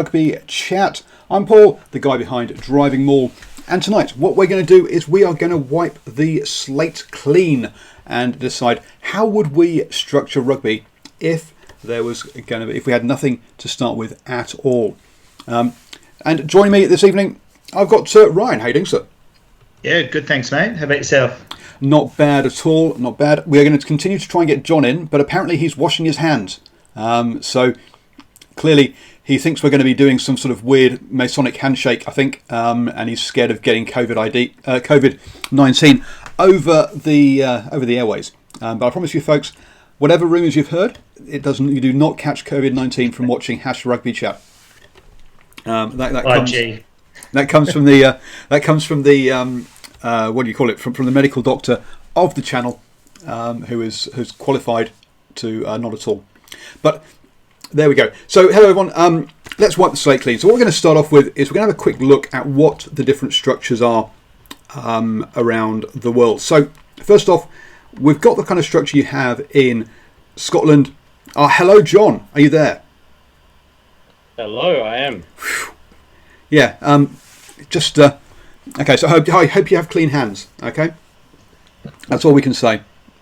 Rugby Chat. I'm Paul, the guy behind DrivingMaul, and tonight what we're going to do is we are going to wipe the slate clean and decide how would we structure rugby if we had nothing to start with at all. And joining me this evening, I've got Ryan. How you doing, sir? Yeah, good, thanks, mate. How about yourself? Not bad at all, not bad. We are going to continue to try and get John in, but apparently he's washing his hands. So clearly he thinks we're going to be doing some sort of weird Masonic handshake, I think, and he's scared of getting COVID-19 over the airways. But I promise you, folks, whatever rumours you've heard, you do not catch COVID-19 from watching #Rugby Chat. That comes from the what do you call it? From the medical doctor of the channel, who's qualified to not at all. But there we go. So hello everyone. Let's wipe the slate clean. So what we're going to start off with is we're going to have a quick look at what the different structures are around the world. So first off, we've got the kind of structure you have in Scotland. Hello, John. Are you there? Hello, I am. Yeah. Okay. So I hope you have clean hands. Okay. That's all we can say.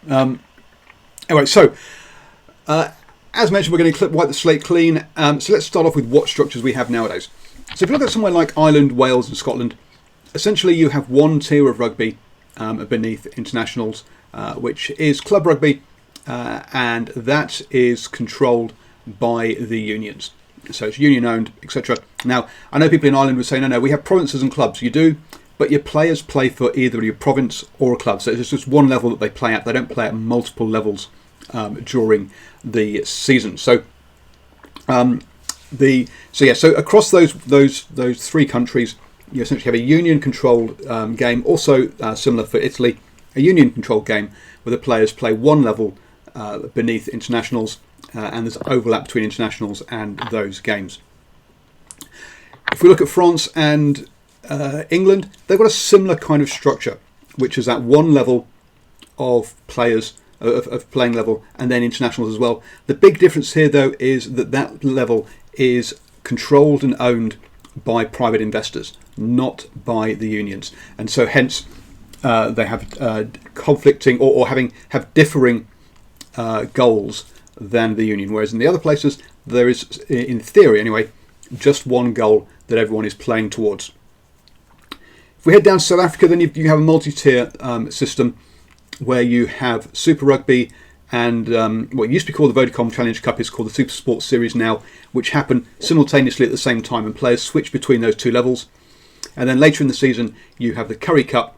Anyway, so. As mentioned, we're going to wipe the slate clean. So let's start off with what structures we have nowadays. So if you look at somewhere like Ireland, Wales and Scotland, essentially you have one tier of rugby beneath internationals, which is club rugby, and that is controlled by the unions. So it's union owned, etc. Now, I know people in Ireland would say, no, we have provinces and clubs. You do, but your players play for either your province or a club. So it's just one level that they play at. They don't play at multiple levels during the season. So so across those three countries, you essentially have a union-controlled game. Also similar for Italy, a union-controlled game where the players play one level beneath internationals, and there's overlap between internationals and those games. If we look at France and England, they've got a similar kind of structure, which is at one level of players. Of playing level, and then internationals as well. The big difference here, though, is that level is controlled and owned by private investors, not by the unions, and so hence they have conflicting or have differing goals than the union. Whereas in the other places, there is, in theory anyway, just one goal that everyone is playing towards. If we head down to South Africa, then you have a multi-tier system, where you have Super Rugby and what used to be called the Vodacom Challenge Cup is called the Super Sports Series now, which happen simultaneously at the same time, and players switch between those two levels. And then later in the season, you have the Currie Cup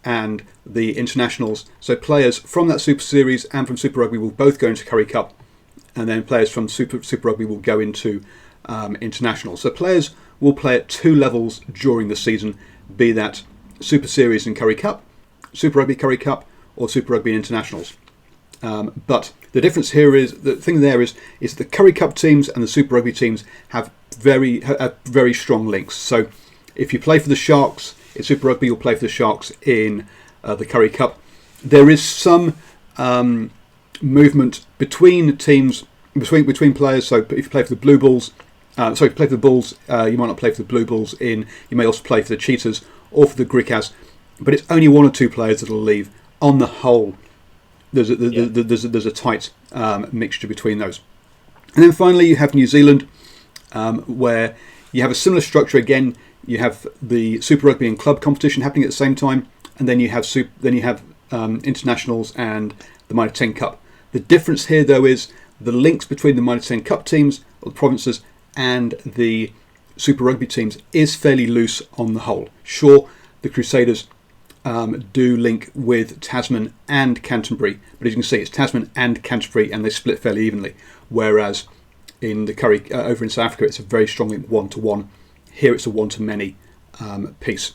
and the Internationals. So players from that Super Series and from Super Rugby will both go into Currie Cup, and then players from Super Rugby will go into Internationals. So players will play at two levels during the season, be that Super Series and Currie Cup, Super Rugby Currie Cup, or Super Rugby Internationals. But the difference here is, the thing there is the Currie Cup teams and the Super Rugby teams have very strong links. So if you play for the Sharks in Super Rugby, you'll play for the Sharks in the Currie Cup. There is some movement between teams, between players. So if you play for the Blue Bulls, if you play for the Bulls, you might not play for the Blue Bulls you may also play for the Cheetahs or for the Griquas, but it's only one or two players that will leave. On the whole, there's a tight mixture between those. And then finally, you have New Zealand, where you have a similar structure again. You have the Super Rugby and club competition happening at the same time, and then you have internationals and the Minor 10 Cup. The difference here, though, is the links between the Minor 10 Cup teams, or the provinces, and the Super Rugby teams is fairly loose on the whole. Sure, the Crusaders do link with Tasman and Canterbury, but as you can see, it's Tasman and Canterbury, and they split fairly evenly. Whereas in the Currie over in South Africa, it's a very strongly one-to-one. Here, it's a one-to-many piece.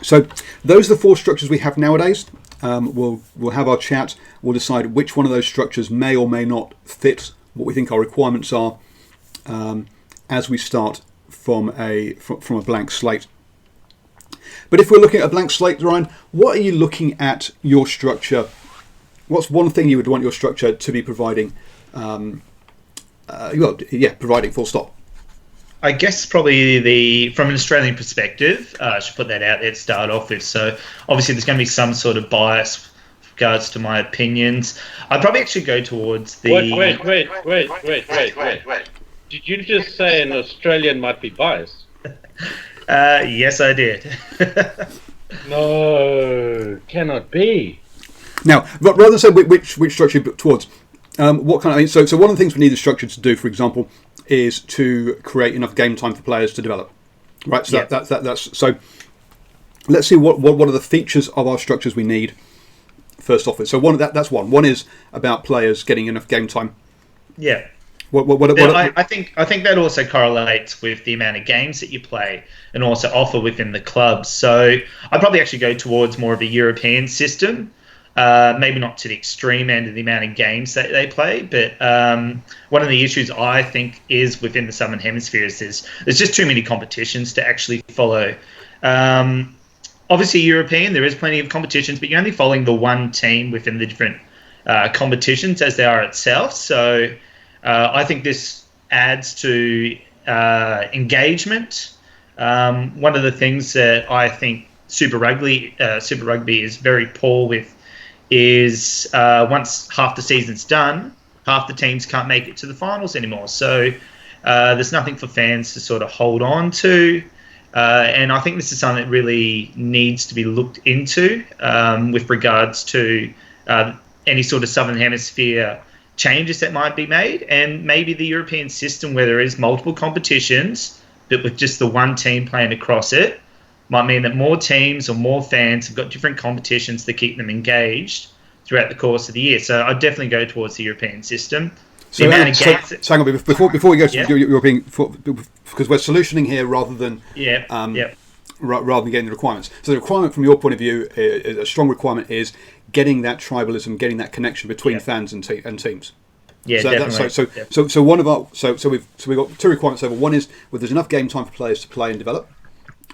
So those are the four structures we have nowadays. We'll have our chat. We'll decide which one of those structures may or may not fit what we think our requirements are as we start from a blank slate. But if we're looking at a blank slate, Ryan, what are you looking at your structure? What's one thing you would want your structure to be providing? Providing full stop. I guess probably from an Australian perspective, I should put that out there to start off with. So obviously there's going to be some sort of bias with regards to my opinions. I'd probably actually go towards the... Wait. Did you just say an Australian might be biased? Yes, I did. No, cannot be. Now, rather than say which structure you put towards, what kind of... So one of the things we need the structure to do, for example, is to create enough game time for players to develop, right? So that's so. Let's see what are the features of our structures we need. First off, so that's one. One is about players getting enough game time. Yeah. I think that also correlates with the amount of games that you play and also offer within the clubs. So I'd probably actually go towards more of a European system. Maybe not to the extreme end of the amount of games that they play, but one of the issues I think is within the Southern Hemisphere is there's just too many competitions to actually follow. Obviously, European, there is plenty of competitions, but you're only following the one team within the different competitions as they are itself. So I think this adds to engagement. One of the things that I think Super Rugby is very poor with is once half the season's done, half the teams can't make it to the finals anymore. So there's nothing for fans to sort of hold on to. And I think this is something that really needs to be looked into with regards to any sort of Southern Hemisphere changes that might be made. And maybe the European system where there is multiple competitions, but with just the one team playing across it, might mean that more teams or more fans have got different competitions to keep them engaged throughout the course of the year. So I'd definitely go towards the European system. So hang on, before we go to European, because we're solutioning here rather than rather than getting the requirements. So the requirement from your point of view, a strong requirement is getting that tribalism, getting that connection between fans and teams. Yeah, so definitely. So one of our we've got two requirements over. One is whether there's enough game time for players to play and develop,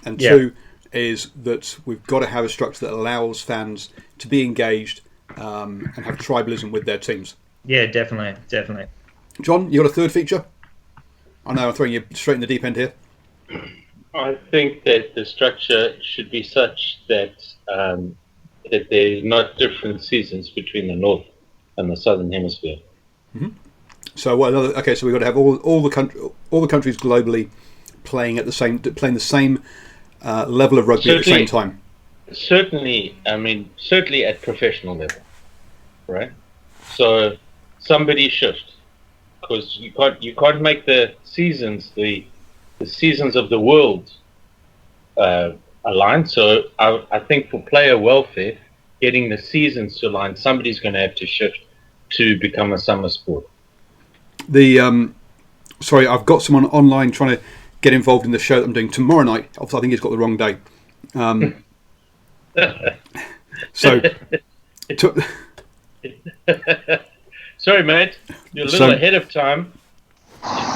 and two is that we've got to have a structure that allows fans to be engaged and have tribalism with their teams. Yeah, definitely. John, you got a third feature? I know I'm throwing you straight in the deep end here. I think that the structure should be such that that there's not different seasons between the North and the Southern Hemisphere. Mm-hmm. So so we've got to have all the countries globally playing the same level of rugby at the same time. Certainly at professional level, right? So somebody shift, because you can't make the seasons the seasons of the world align. So I think for player welfare, getting the seasons to align, somebody's going to have to shift to become a summer sport. Sorry, I've got someone online trying to get involved in the show that I'm doing tomorrow night. Obviously, I think he's got the wrong day. Sorry, mate. You're a little ahead of time.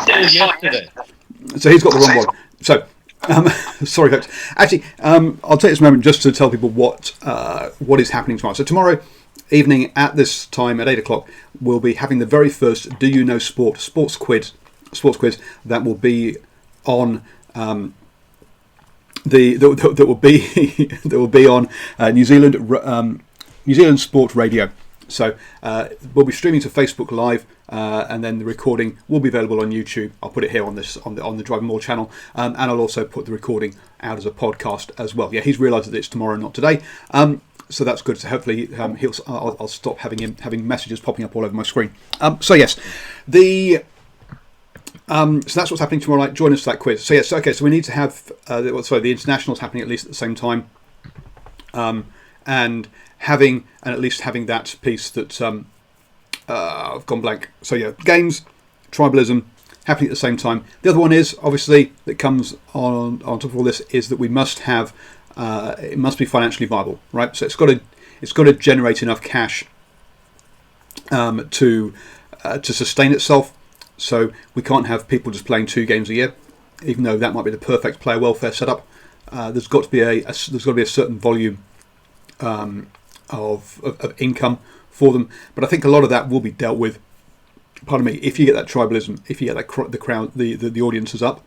Still yesterday. So he's got the wrong one. So, sorry, folks. Actually, I'll take this moment just to tell people what is happening tomorrow. So tomorrow evening at this time at 8 o'clock, we'll be having the very first Do You Know sports quiz that will be on that will be on New Zealand Sport Radio. So we'll be streaming to Facebook Live, and then the recording will be available on YouTube. I'll put it here on the DrivingMaul channel, and I'll also put the recording out as a podcast as well. Yeah, he's realised that it's tomorrow, not today. So that's good. So hopefully I'll stop having messages popping up all over my screen. So yes, so that's what's happening tomorrow night. Join us for that quiz. So yes, okay. So we need to have the internationals happening at least at the same time, and at least having that piece that I've gone blank. So yeah, games, tribalism, happening at the same time. The other one is obviously that comes on top of all this is that we must have it must be financially viable, right? So it's got to generate enough cash to sustain itself. So we can't have people just playing 2 games a year, even though that might be the perfect player welfare setup. There's got to be a certain volume of income for them, but I think a lot of that will be dealt with. Pardon me. If you get that tribalism, if you get that the crowd, the audiences up,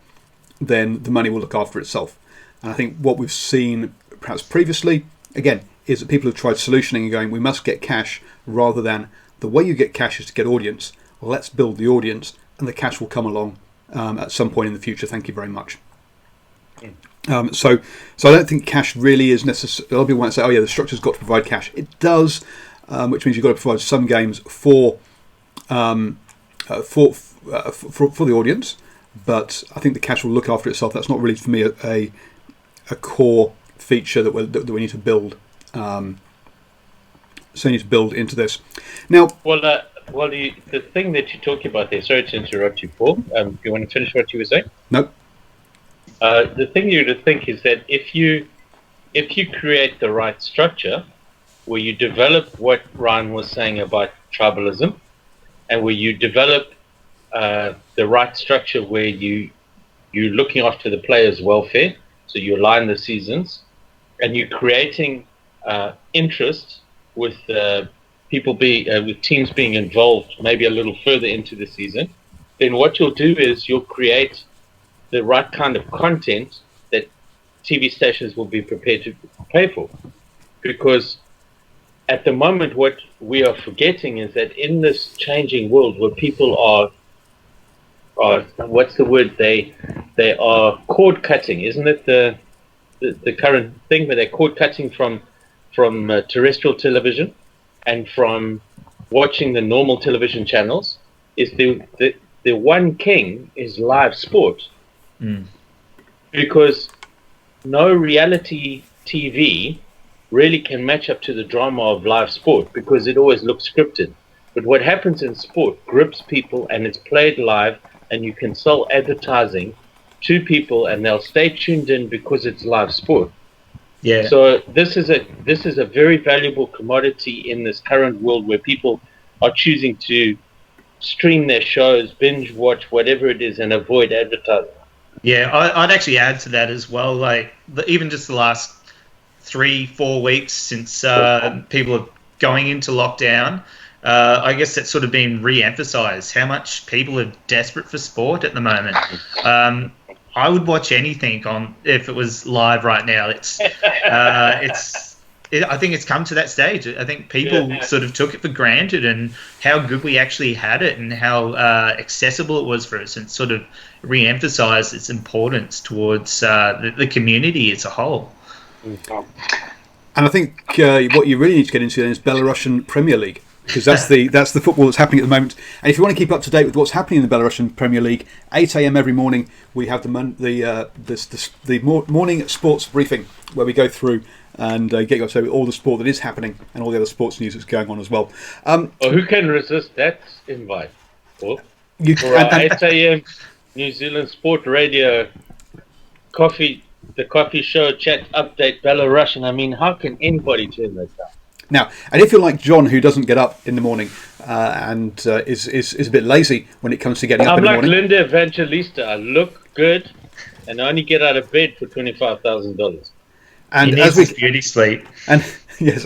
then the money will look after itself. And I think what we've seen perhaps previously, again, is that people have tried solutioning and going, we must get cash, rather than the way you get cash is to get audience. Well, let's build the audience, and the cash will come along at some point in the future. Thank you very much. So I don't think cash really is necessary. A lot of people might say, oh yeah, the structure's got to provide cash. It does, which means you've got to provide some games for the audience. But I think the cash will look after itself. That's not really for me a core feature that we need to build. So we need to build into this. Now, the thing that you're talking about there. Sorry to interrupt you, Paul. Do you want to finish what you were saying? Nope. The thing you to think is that if you create the right structure, where you develop what Ryan was saying about tribalism, and where you develop the right structure where you're looking after the players' welfare, so you align the seasons, and you're creating interest with with teams being involved maybe a little further into the season, then what you'll do is you'll create the right kind of content that TV stations will be prepared to pay for. Because at the moment, what we are forgetting is that in this changing world where people are what's the word? They are cord cutting, isn't it? The current thing where they're cord cutting from terrestrial television and from watching the normal television channels. Is the one king is live sport. Because no reality TV really can match up to the drama of live sport, because it always looks scripted. But what happens in sport grips people, and it's played live, and you can sell advertising to people, and they'll stay tuned in because it's live sport. Yeah. So this is a very valuable commodity in this current world where people are choosing to stream their shows, binge watch, whatever it is, and avoid advertising. Yeah, I'd actually add to that as well. Like even just the last 3-4 weeks since people are going into lockdown, I guess that's sort of been re-emphasised how much people are desperate for sport at the moment. I would watch anything on if it was live right now. I think it's come to that stage. I think people sort of took it for granted, and how good we actually had it, and how accessible it was for us, and sort of re-emphasised its importance towards the community as a whole. And I think what you really need to get into then is Belarusian Premier League, because that's the football that's happening at the moment. And if you want to keep up to date with what's happening in the Belarusian Premier League, 8 a.m. every morning we have the morning sports briefing, where we go through and get you up to date with all the sport that is happening and all the other sports news that's going on as well. Who can resist that invite? For 8 a.m. New Zealand Sport Radio the coffee show chat update Belarusian. I mean, how can anybody turn that down? Now, and if you're like John, who doesn't get up in the morning and is a bit lazy when it comes to getting up in the morning. I'm like Linda Evangelista. I look good and I only get out of bed for $25,000. And as we beauty sleep, and yes,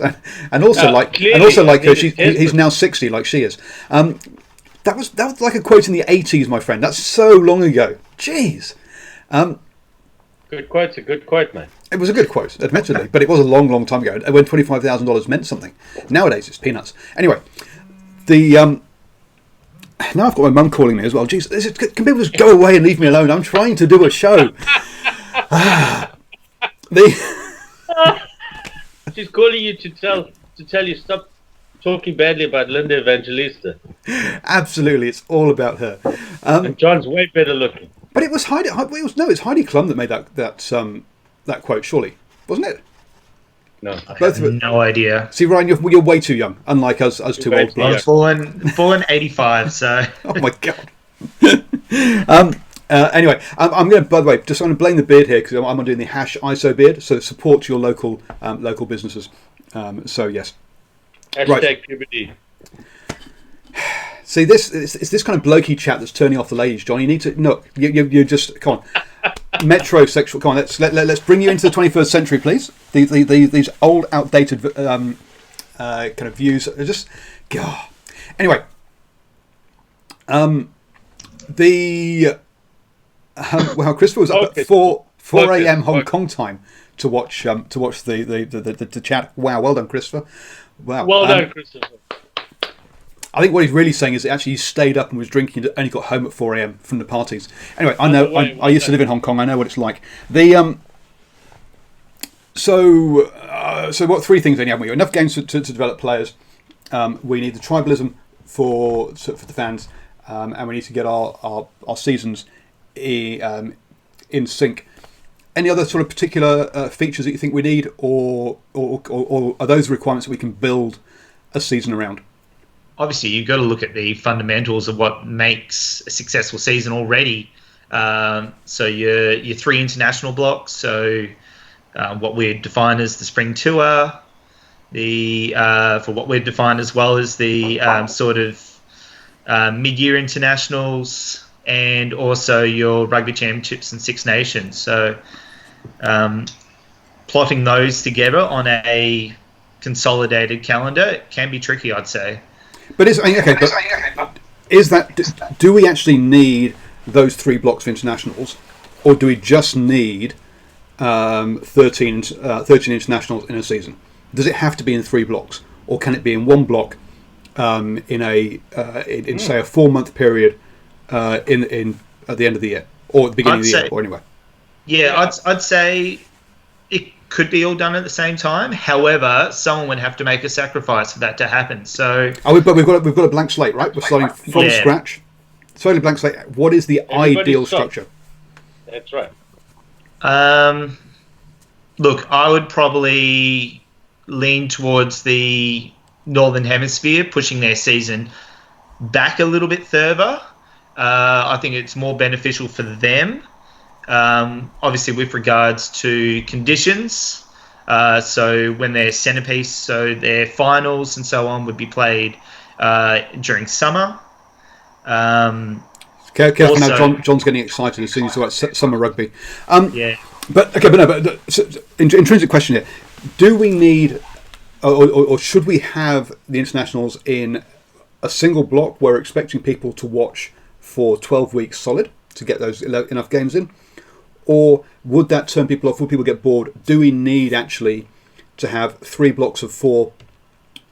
and also like her, he's now 60, like she is. That was like a quote in the 80s, my friend. That's so long ago. Jeez. Good quote's a good quote, man. It was a good quote, admittedly, but it was a long, long time ago when $25,000 meant something. Nowadays, it's peanuts. Anyway, now I've got my mum calling me as well. Jeez, can people just go away and leave me alone? I'm trying to do a show. She's calling you to tell you stop talking badly about Linda Evangelista. Absolutely, it's all about her. And John's way better looking. But it was Heidi Klum that made that quote, surely, wasn't it? No, I have no idea. See, Ryan, you're way too young, unlike us two old blokes. I'm born 85, so. Oh my god. Anyway, I'm going to. By the way, just I'm going to blame the beard here, because I'm doing the #ISO beard, so support your local businesses. So yes. Hashtag puberty. See, it's this kind of blokey chat that's turning off the ladies, John. You need to look. You just come on. Metrosexual. Come on, let's bring you into the 21st century, please. These old, outdated kind of views are just. God. Anyway, Well, Christopher was up at 4 a.m. Hong Focus. Kong time to watch the chat. Wow, well done, Christopher. Wow, Well done, Christopher. I think what he's really saying is that actually he stayed up and was drinking and only got home at 4 a.m. from the parties. Anyway, I know. I used to live in Hong Kong. I know what it's like. So what 3 things then? Yeah, we have enough games to develop players. We need the tribalism for the fans, and we need to get our seasons in sync. Any other sort of particular features that you think we need, or are those requirements that we can build a season around? Obviously, you've got to look at the fundamentals of what makes a successful season already. So your 3 international blocks. So what we define as the spring tour, for what we define as well as the sort of mid-year internationals, and also your rugby championships and Six Nations. So plotting those together on a consolidated calendar can be tricky, I'd say. But is that? Do we actually need those 3 blocks of internationals, or do we just need 13 internationals in a season? Does it have to be in 3 blocks, or can it be in 1 block in say a 4-month period in at the end of the year, or at the beginning of the year, or anyway? Yeah, I'd say it could be all done at the same time. However, someone would have to make a sacrifice for that to happen. So, but we've got a blank slate, right? We're starting from scratch. Totally blank slate. What is the ideal structure? That's right. Look, I would probably lean towards the Northern Hemisphere pushing their season back a little bit further. I think it's more beneficial for them. Obviously, with regards to conditions, so when their centerpiece, so their finals and so on would be played during summer. Careful also, now, John's getting excited as soon as you talk about summer rugby. Yeah. But intrinsic question here: do we need, or should we have the internationals in a single block where we're expecting people to watch for 12 weeks solid to get those enough games in? Or would that turn people off? Would people get bored? Do we need actually to have 3 blocks of 4?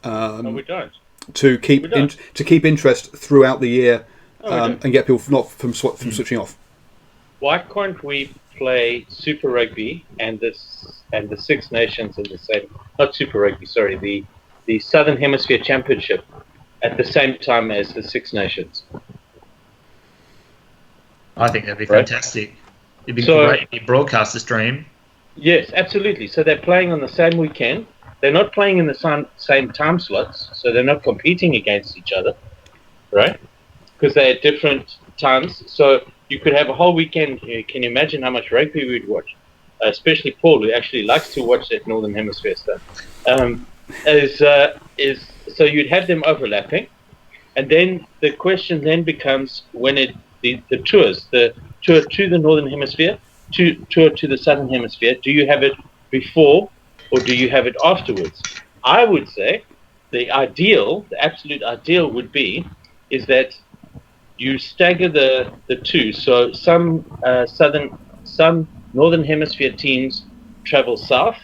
No, we don't. To keep interest throughout the year and get people from switching off. Why can't we play Super Rugby and the Six Nations in the same? Not Super Rugby, sorry. The Southern Hemisphere Championship at the same time as the Six Nations. I think that'd be fantastic. It'd be great to broadcast the stream. Yes, absolutely. So they're playing on the same weekend. They're not playing in the same time slots, so they're not competing against each other, right? Because they're at different times. So you could have a whole weekend. Can you imagine how much rugby we'd watch? Especially Paul, who actually likes to watch that Northern Hemisphere stuff. So you'd have them overlapping, and then the question then becomes when the tours, the tour to the Northern Hemisphere, tour to the Southern Hemisphere, do you have it before or do you have it afterwards? I would say the absolute ideal would be is that you stagger the 2. So some Northern Hemisphere teams travel south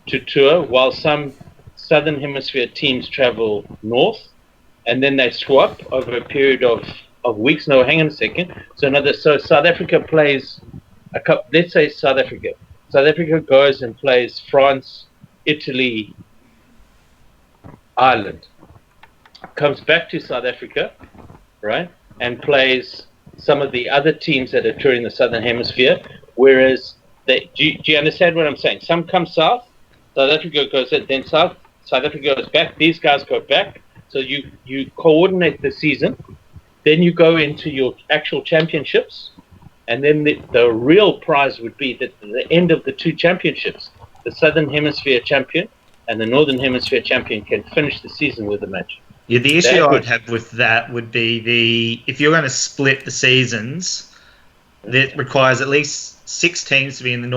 to tour, while some Southern Hemisphere teams travel north, and then they swap over a period of weeks. No, hang on a second. So South Africa plays let's say South Africa goes and plays France, Italy, Ireland, comes back to South Africa, right, and plays some of the other teams that are touring the Southern Hemisphere, whereas do you understand what I'm saying? Some come south, South Africa goes then south, South Africa goes back, these guys go back, so you coordinate the season. Then you go into your actual championships, and then the real prize would be that at the end of the 2 championships, the Southern Hemisphere champion and the Northern Hemisphere champion can finish the season with a match. Yeah, the issue I'd have with that would be if you're going to split the seasons, that requires at least 6 teams to be in the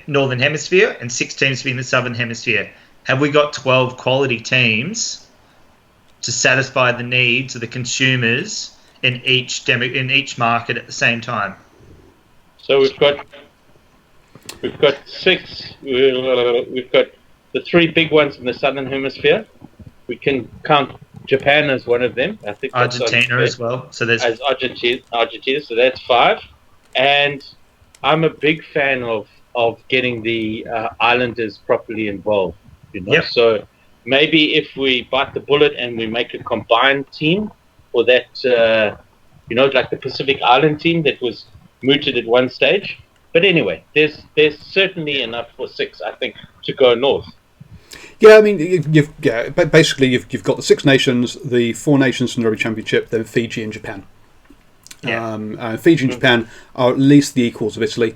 Northern Hemisphere and 6 teams to be in the Southern Hemisphere. Have we got 12 quality teams to satisfy the needs of the consumers in each market at the same time? So we've got six. We've got the three big ones in the southern hemisphere. We can count Japan as one of them. I think Argentina as well. So there's as Argentina. So that's five. And I'm a big fan of getting the islanders properly involved. Yep. So maybe if we bite the bullet and we make a combined team, or that like the Pacific Island team that was mooted at one stage. But anyway, there's certainly enough for six, I think, to go north. Yeah, I mean, basically you've got the Six Nations, the Four Nations from the Rugby Championship, then Fiji and Japan. Yeah. Fiji and Japan are at least the equals of Italy.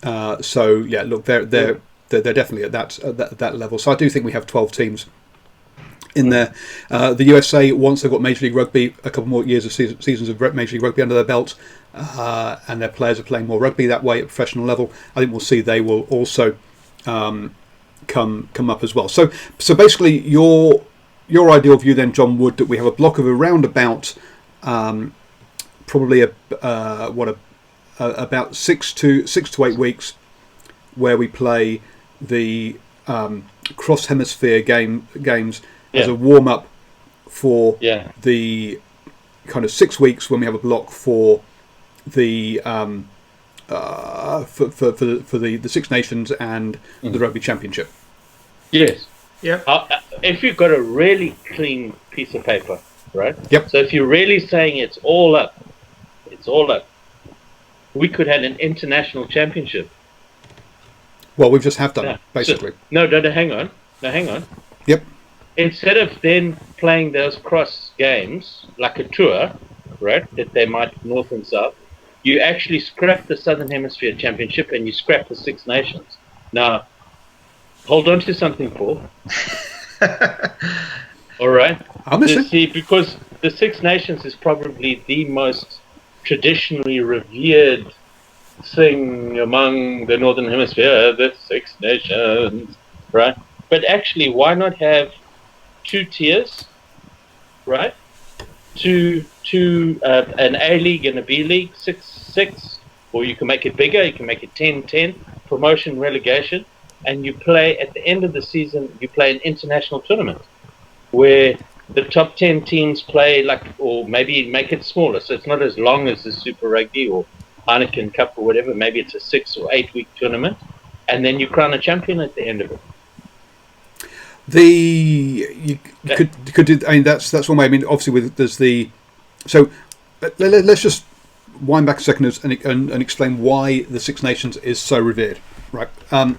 So yeah, look, they're definitely at that level. So I do think we have 12 teams in there. The USA, once they've got Major League Rugby, a couple more years of seasons of Major League Rugby under their belt, and their players are playing more rugby that way at professional level, I think we'll see they will also come up as well. So basically, your ideal view then, John, would that we have a block of around about probably about 6 to 8 weeks where we play the cross hemisphere games as a warm up for the kind of 6 weeks when we have a block for the for the Six Nations and the Rugby Championship. Yes. Yeah. If you've got a really clean piece of paper, right? Yep. So if you're really saying it's all up, we could have an international championship. Well, we just have done basically. So, no, hang on. Yep. Instead of then playing those cross games like a tour, right, that they might north and south, you actually scrap the Southern Hemisphere Championship and you scrap the Six Nations. Now, hold on to something, Paul. All right. I'm listening. See, because the Six Nations is probably the most traditionally revered thing among the Northern Hemisphere, the Six Nations, right? But actually, why not have two tiers, right? An A League and a B League, 6-6, or you can make it bigger, you can make it 10-10, promotion, relegation, and you play at the end of the season, you play an international tournament where the top 10 teams play or maybe make it smaller, so it's not as long as the Super Rugby or Heineken Cup or whatever. Maybe it's a 6 or 8 week tournament, and then you crown a champion at the end of it. You could do. I mean, that's one way. I mean, obviously, there's the. So let's just wind back a second and explain why the Six Nations is so revered, right? Out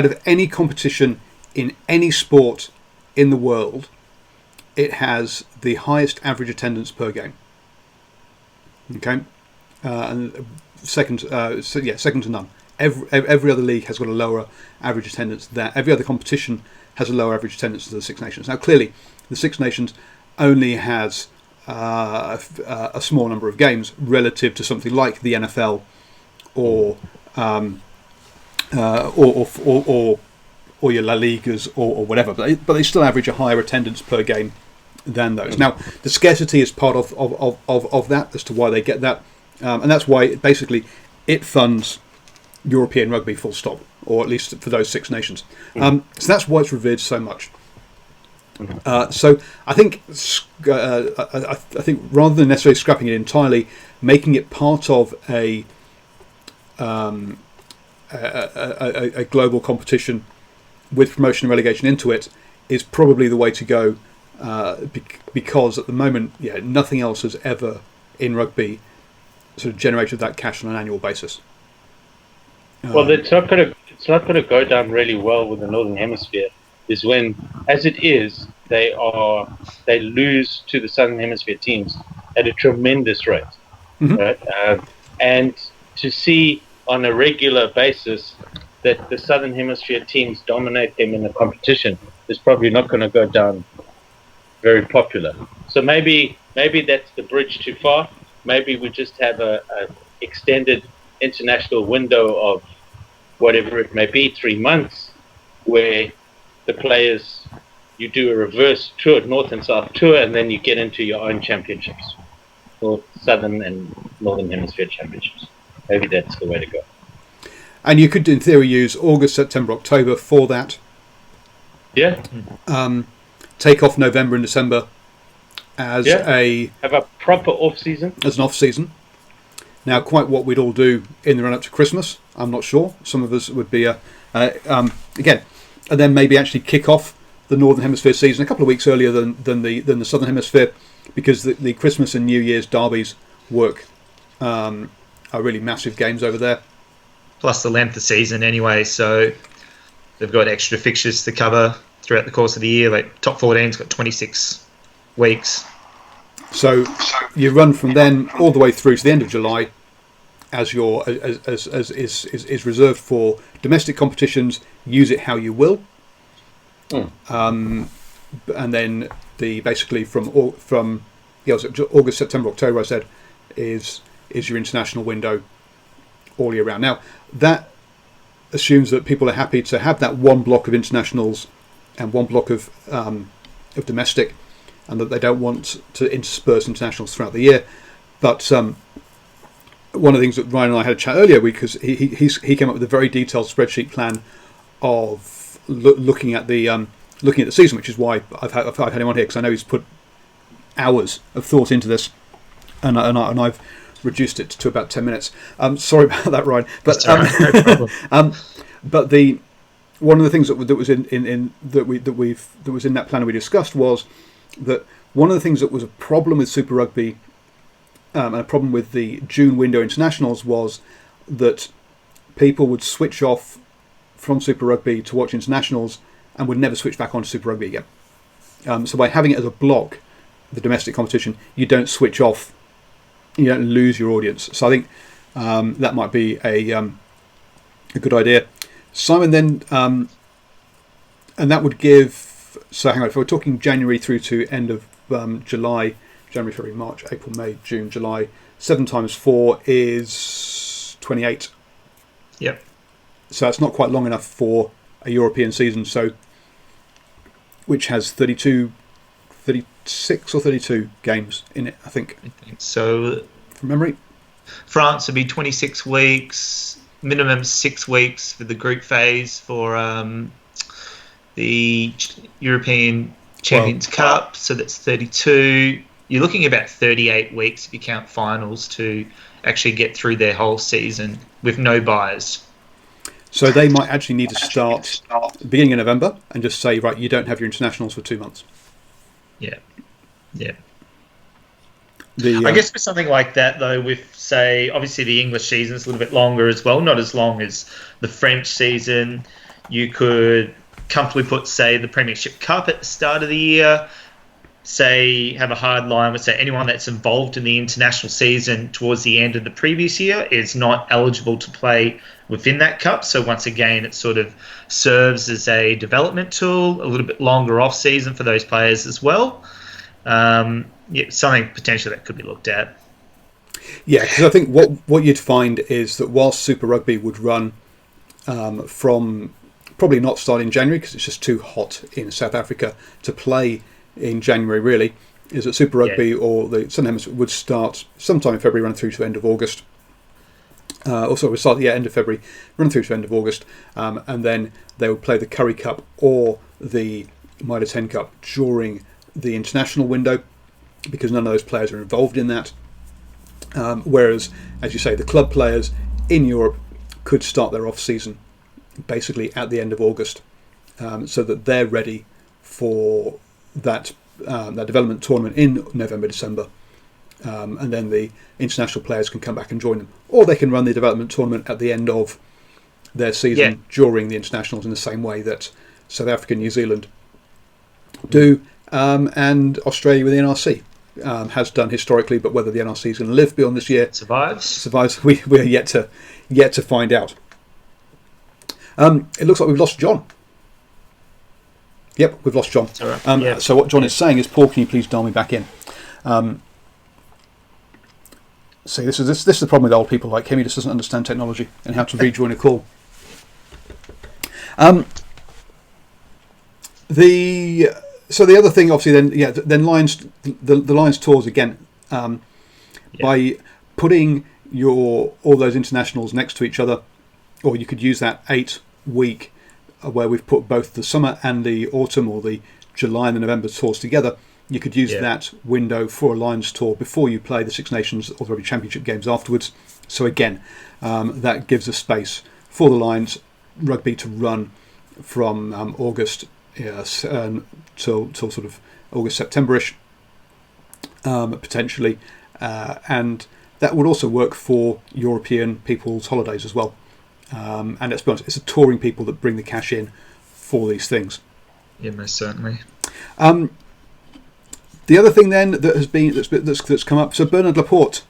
of any competition in any sport in the world, it has the highest average attendance per game. Okay, and second to none. Every other league has got a lower average attendance than every other competition has a lower average attendance than the Six Nations. Now, clearly, the Six Nations only has a small number of games relative to something like the NFL or your La Ligas or whatever, but they still average a higher attendance per game than those. Now, the scarcity is part of that as to why they get that, and that's why basically it funds European rugby, full stop, or at least for those Six Nations. So that's why it's revered so much. So I think rather than necessarily scrapping it entirely, making it part of a global competition with promotion and relegation into it is probably the way to go, because at the moment, nothing else has ever in rugby sort of generated that cash on an annual basis. Well, it's not going to go down really well with the Northern Hemisphere. Is when, as it is, they lose to the Southern Hemisphere teams at a tremendous rate, right? And to see on a regular basis that the Southern Hemisphere teams dominate them in the competition is probably not going to go down very popular. So maybe that's the bridge too far. Maybe we just have a extended international window of whatever it may be, 3 months, where the players, you do a reverse tour, North and South tour, and then you get into your own championships, or Southern and Northern Hemisphere championships. maybe that's the way to go. And you could, in theory, use August, September, October for that. Yeah. Take off November and December as have a proper off season. As an off season. Now, quite what we'd all do in the run up to Christmas, I'm not sure. Some of us would be again, and then maybe actually kick off the Northern Hemisphere season a couple of weeks earlier than the Southern Hemisphere, because the Christmas and New Year's derbies work are really massive games over there. Plus the length of season anyway, so they've got extra fixtures to cover throughout the course of the year. Like top 14's got 26 weeks. So you run from then all the way through to the end of July, as is reserved for domestic competitions. Use it how you will, and then basically from August, September, October, I said, is your international window all year round. Now that assumes that people are happy to have that one block of internationals and one block of domestic, and that they don't want to intersperse internationals throughout the year. But one of the things that Ryan and I had a chat earlier, because he came up with a very detailed spreadsheet plan of looking at the season, which is why I've had him on here, because I know he's put hours of thought into this, and I've reduced it to about 10 minutes. Sorry about that, Ryan. But no problem. But one of the things that was that was in that plan we discussed was that one of the things that was a problem with Super Rugby and a problem with the June window internationals was that people would switch off from Super Rugby to watch internationals and would never switch back on to Super Rugby again. So by having it as a block, the domestic competition, you don't switch off, you don't lose your audience. So I think that might be a good idea. Simon, then, and that would give. So hang on, if we're talking January through to end of July, January, February, March, April, May, June, July, 7 times 4 is 28. Yep. So it's not quite long enough for a European season, so which has 36 or 32 games in it, I think. So from memory, France would be 26 weeks, minimum 6 weeks for the group phase for the European Champions Cup, so that's 32. You're looking at about 38 weeks if you count finals to actually get through their whole season with no buys. So they might actually need to start at the beginning of November and just say, right, you don't have your internationals for 2 months. Yeah. I guess for something like that, though, with, say, obviously the English season is a little bit longer as well, not as long as the French season. You could comfortably put, say, the Premiership Cup at the start of the year, say, have a hard line with, say, anyone that's involved in the international season towards the end of the previous year is not eligible to play within that cup. So once again, it sort of serves as a development tool, a little bit longer off season for those players as well. Something potentially that could be looked at. Yeah, because I think what you'd find is that whilst Super Rugby would run from probably not start in January because it's just too hot in South Africa to play in January, really, is that Super Rugby or the Southern Hemisphere would start sometime in February, run through to the end of August. Also, it would start end of February, run through to end of August, and then they would play the Curry Cup or the Mitre 10 Cup during the international window, because none of those players are involved in that. Whereas, as you say, the club players in Europe could start their off-season basically at the end of August, so that they're ready for that development tournament in November, December, and then the international players can come back and join them, or they can run the development tournament at the end of their season during the internationals in the same way that South Africa and New Zealand do, and Australia with the NRC has done historically. But whether the NRC is going to live beyond this year, survives, we're yet to find out. It looks like we've lost John. Yep, we've lost John. Right. So what John is saying is, Paul, can you please dial me back in? See, this is the problem with old people like him. He just doesn't understand technology and how to rejoin a call. The other thing, obviously, then Lions, the Lions tours again, by putting all those internationals next to each other, or you could use that 8-week where we've put both the summer and the autumn, or the July and the November tours together. You could use that window for a Lions tour before you play the Six Nations or the Rugby Championship games afterwards. So again, that gives a space for the Lions rugby to run from August till sort of August, September-ish, potentially. And that would also work for European people's holidays as well. And let's be honest, it's the touring people that bring the cash in for these things. Yeah, most certainly. The other thing then that's come up, so Bernard Laporte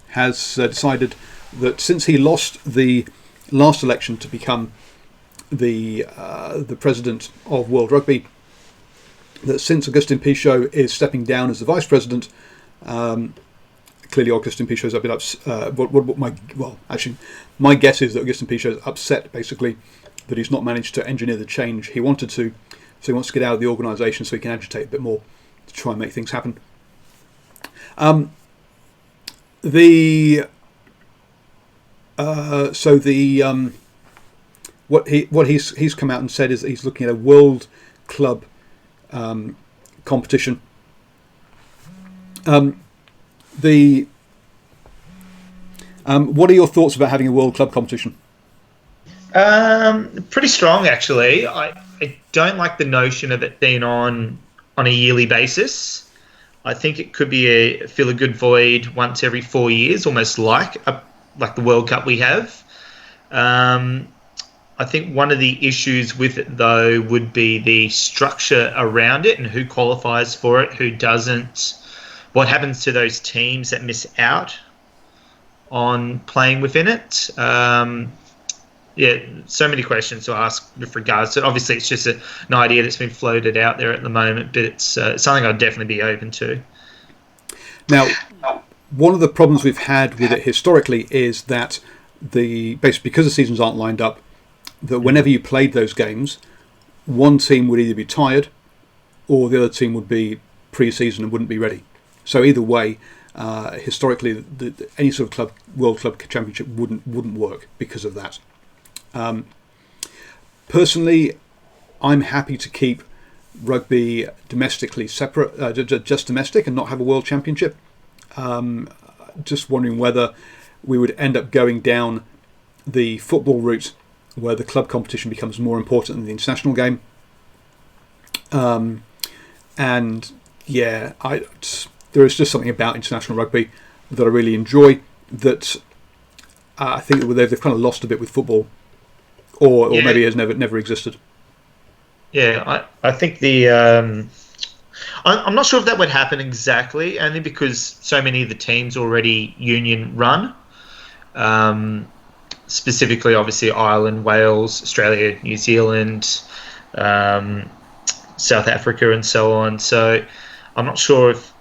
has decided that since he lost the last election to become the president of World Rugby, that since Augustin Pichot is stepping down as the vice president, clearly Augustin Pichot's a bit upset. My guess is that Augustin Pichot's upset basically that he's not managed to engineer the change he wanted to, so he wants to get out of the organisation so he can agitate a bit more to try and make things happen. What he's come out and said is that he's looking at a World Club competition. What are your thoughts about having a World Club competition? Pretty strong, actually. I don't like the notion of it being on a yearly basis. I think it could be fill a good void once every 4 years, almost like the World Cup we have. I think one of the issues with it, though, would be the structure around it and who qualifies for it, who doesn't. What happens to those teams that miss out on playing within it? So many questions to ask with regards to. Obviously, it's just an idea that's been floated out there at the moment, but it's something I'd definitely be open to. Now, one of the problems we've had with it historically is that basically because the seasons aren't lined up, that whenever you played those games, one team would either be tired or the other team would be pre-season and wouldn't be ready. So either way, historically, any sort of World Club Championship wouldn't work because of that. Personally, I'm happy to keep rugby domestically separate, just domestic, and not have a World Championship. Just wondering whether we would end up going down the football route, where the club competition becomes more important than the international game. There is just something about international rugby that I really enjoy that I think they've kind of lost a bit with football, or maybe has never existed. Yeah, I think I'm not sure if that would happen exactly, only because so many of the teams already union run. Specifically, obviously, Ireland, Wales, Australia, New Zealand, South Africa, and so on. So I'm not sure if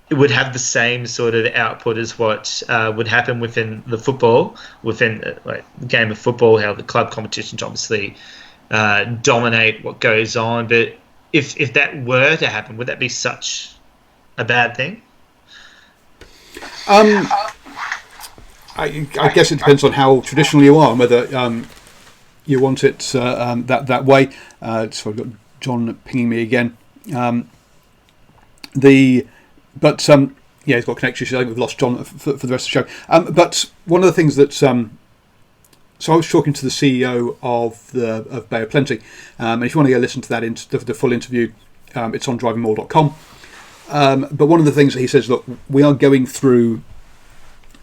it would have the same sort of output as what would happen within the football, within the game of football, how the club competitions obviously dominate what goes on. But if that were to happen, would that be such a bad thing? I guess it depends on how traditional you are and whether you want it that way. So I've got John pinging me again. He's got connection issues. I think we've lost John for the rest of the show. But one of the things that so I was talking to the CEO of Bay of Plenty, and if you want to go listen to that the full interview, it's on DrivingMaul.com. But one of the things that he says, look, we are going through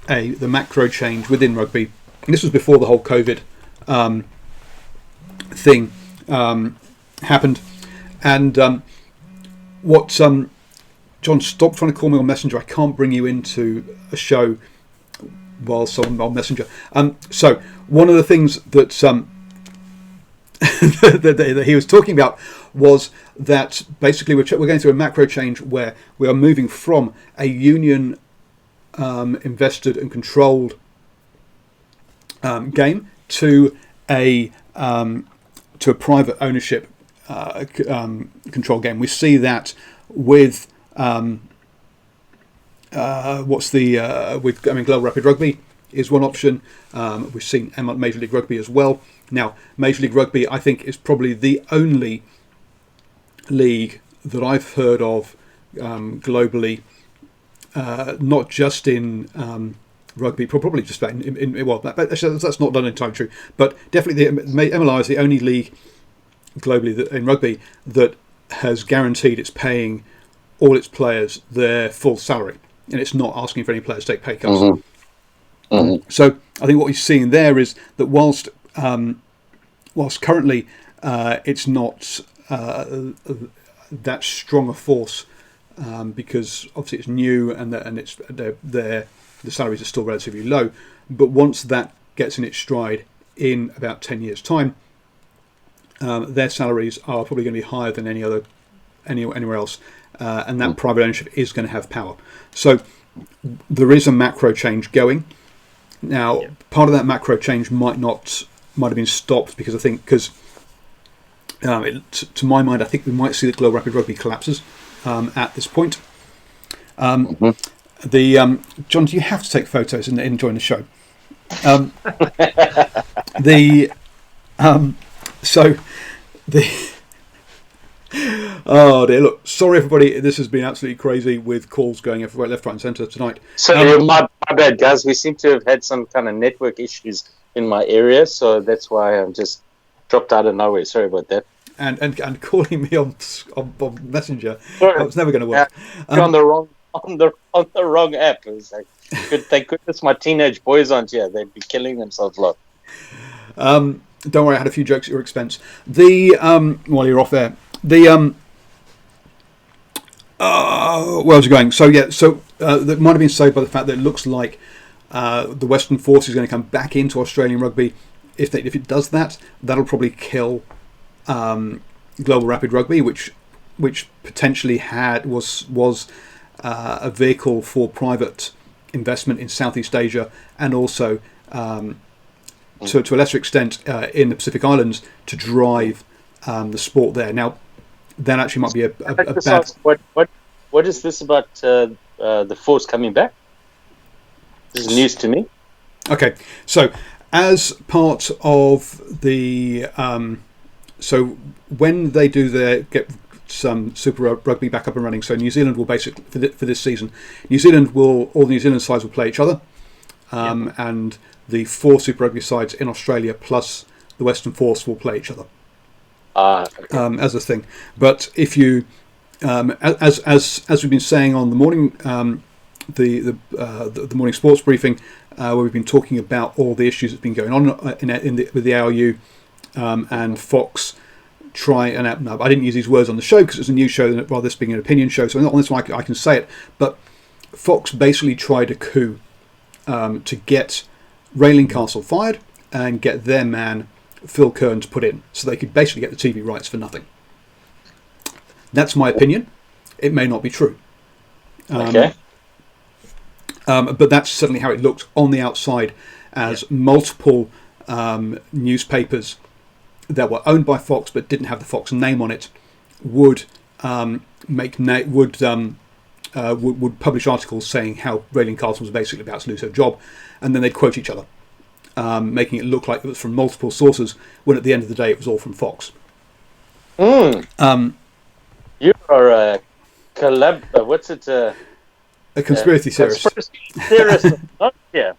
the macro change within rugby, and this was before the whole COVID thing happened. And what John, stop trying to call me on Messenger. I can't bring you into a show whilst on Messenger. So one of the things that that he was talking about was that basically we're going through a macro change where we are moving from a union invested and controlled game to a private ownership control game. We see that with Global Rapid Rugby. is one option. We've seen Major League Rugby as well. Now, Major League Rugby, I think, is probably the only league that I've heard of globally, not just in rugby, probably just about that's not done entirely true, but definitely the MLR is the only league globally in rugby that has guaranteed it's paying all its players their full salary, and it's not asking for any players to take pay cuts. So I think what we're seeing there is that whilst currently it's not that strong a force, because obviously it's new and it's the salaries are still relatively low, but once that gets in its stride in about 10 years' time, their salaries are probably going to be higher than anywhere else, and that private ownership is going to have power. So there is a macro change going. Now, part of that macro change might have been stopped because to my mind, I think we might see that Global Rapid Rugby collapses at this point. John, do you have to take photos and join the show? Oh dear! Look, sorry everybody. This has been absolutely crazy with calls going everywhere, left, right, and centre tonight. So my bad, guys. We seem to have had some kind of network issues in my area, so that's why I'm just dropped out of nowhere. Sorry about that. And calling me on Messenger, that was never going to work. You're on the wrong app. It was like, thank goodness my teenage boys aren't here. They'd be killing themselves a lot. Don't worry, I had a few jokes at your expense. While you're off there, where was I going? That might have been saved by the fact that it looks like the Western Force is going to come back into Australian rugby. If it does that, that'll probably kill Global Rapid Rugby, which potentially was a vehicle for private investment in Southeast Asia, and also to a lesser extent in the Pacific Islands to drive the sport there. Now, that actually might be a bad. What is this about the Force coming back? This is news to me. Okay, so as part of the so when they do get some Super Rugby back up and running, so New Zealand will basically for this season, all the New Zealand sides will play each other, and the 4 Super Rugby sides in Australia plus the Western Force will play each other. Okay. As a thing. But if you, as we've been saying on the morning, the morning sports briefing, where we've been talking about all the issues that's been going on with the ARU, and Fox no, I didn't use these words on the show because it's a new show rather than this being an opinion show. So on this one I can say it. But Fox basically tried a coup to get Rayling Castle fired and get their man Phil Kearns put in, so they could basically get the TV rights for nothing. That's my opinion. It may not be true. Okay. But that's certainly how it looked on the outside, as multiple newspapers that were owned by Fox but didn't have the Fox name on it would publish articles saying how Rayling Castle was basically about to lose her job, and then they'd quote each other, making it look like it was from multiple sources, when at the end of the day it was all from Fox. You are a what's it? A conspiracy theorist. Yeah.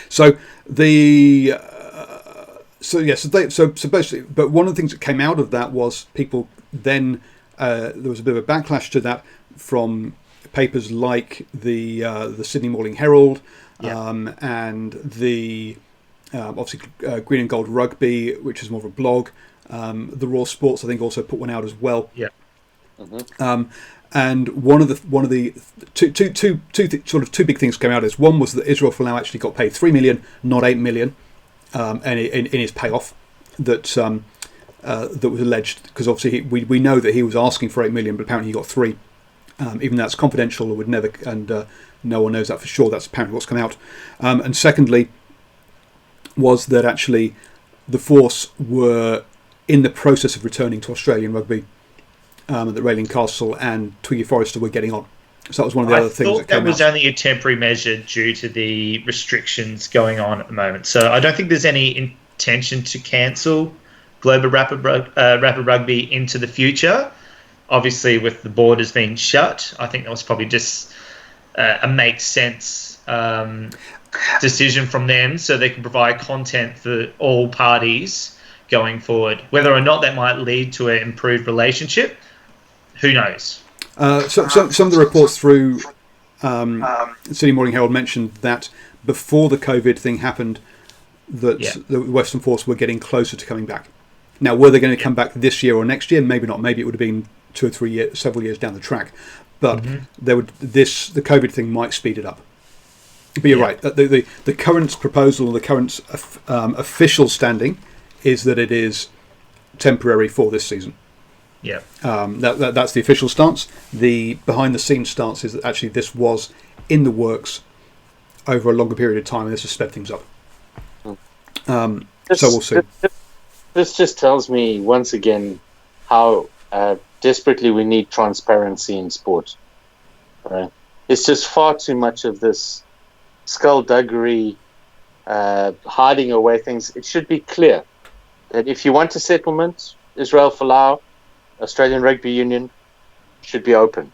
So basically, but one of the things that came out of that was people then there was a bit of a backlash to that from papers like the Sydney Morning Herald, and the obviously Green and Gold Rugby, which is more of a blog. The Raw Sports, I think, also put one out as well. Yeah. And one of the two big things came out of this. One was that Israel Folau actually got paid $3 million, not $8 million, in his payoff that was alleged, because obviously we know that he was asking for $8 million, but apparently he got $3. Even though that's confidential, would never, and no one knows that for sure. That's apparently what's come out. And secondly, was that actually the Force were in the process of returning to Australian rugby, that Rayling Castle and Twiggy Forrester were getting on. So that was one of the other things that I thought came that was out. only a temporary measure due to the restrictions going on at the moment. So I don't think there's any intention to cancel Global Rapid Rugby into the future. Obviously, with the borders being shut, I think that was probably just a make sense decision from them, so they can provide content for all parties going forward. Whether or not that might lead to an improved relationship, who knows? Some of the reports through Sydney Morning Herald mentioned that before the COVID thing happened, that the Western Force were getting closer to coming back. Now, were they going to come back this year or next year? Maybe not. Maybe it would have been 2 or 3 years, several years down the track. But the COVID thing might speed it up. But you're right. The current proposal, or the current official standing, is that it is temporary for this season. Yeah. That's the official stance. The behind-the-scenes stance is that actually this was in the works over a longer period of time, and this has sped things up. So we'll see. This just tells me once again how desperately we need transparency in sport. Right? It's just far too much of this skullduggery, hiding away things. It should be clear that if you want a settlement, Israel Folau, Australian Rugby Union, should be open.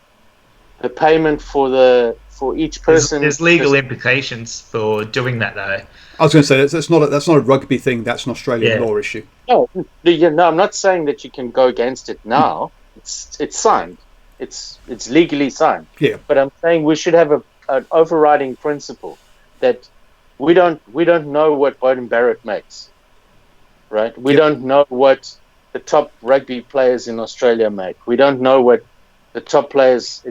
The payment for each person. There's legal implications for doing that, though. I was going to say that's not a rugby thing. That's an Australian law issue. No, I'm not saying that you can go against it now. It's signed. It's legally signed. Yeah. But I'm saying we should have an overriding principle that we don't know what Beauden Barrett makes, right? We don't know what the top rugby players in Australia make. We don't know what the top players.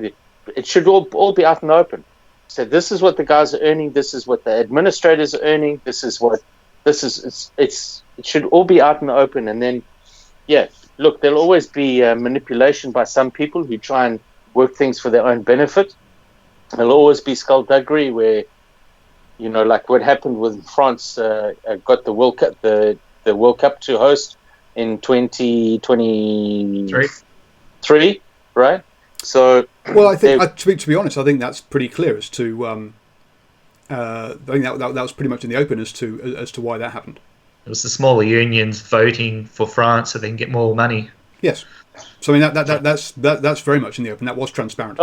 It should all be out and open. So this is what the guys are earning. This is what the administrators are earning. It should all be out in the open. And then, look, there'll always be manipulation by some people who try and work things for their own benefit. There'll always be skullduggery where, like what happened with France, got the World Cup, the World Cup to host in 2023, right? So, well, I think to be honest, I think that's pretty clear as to. I think that was pretty much in the open as to why that happened. It was the smaller unions voting for France so they can get more money. Yes, so I mean that's very much in the open. That was transparent.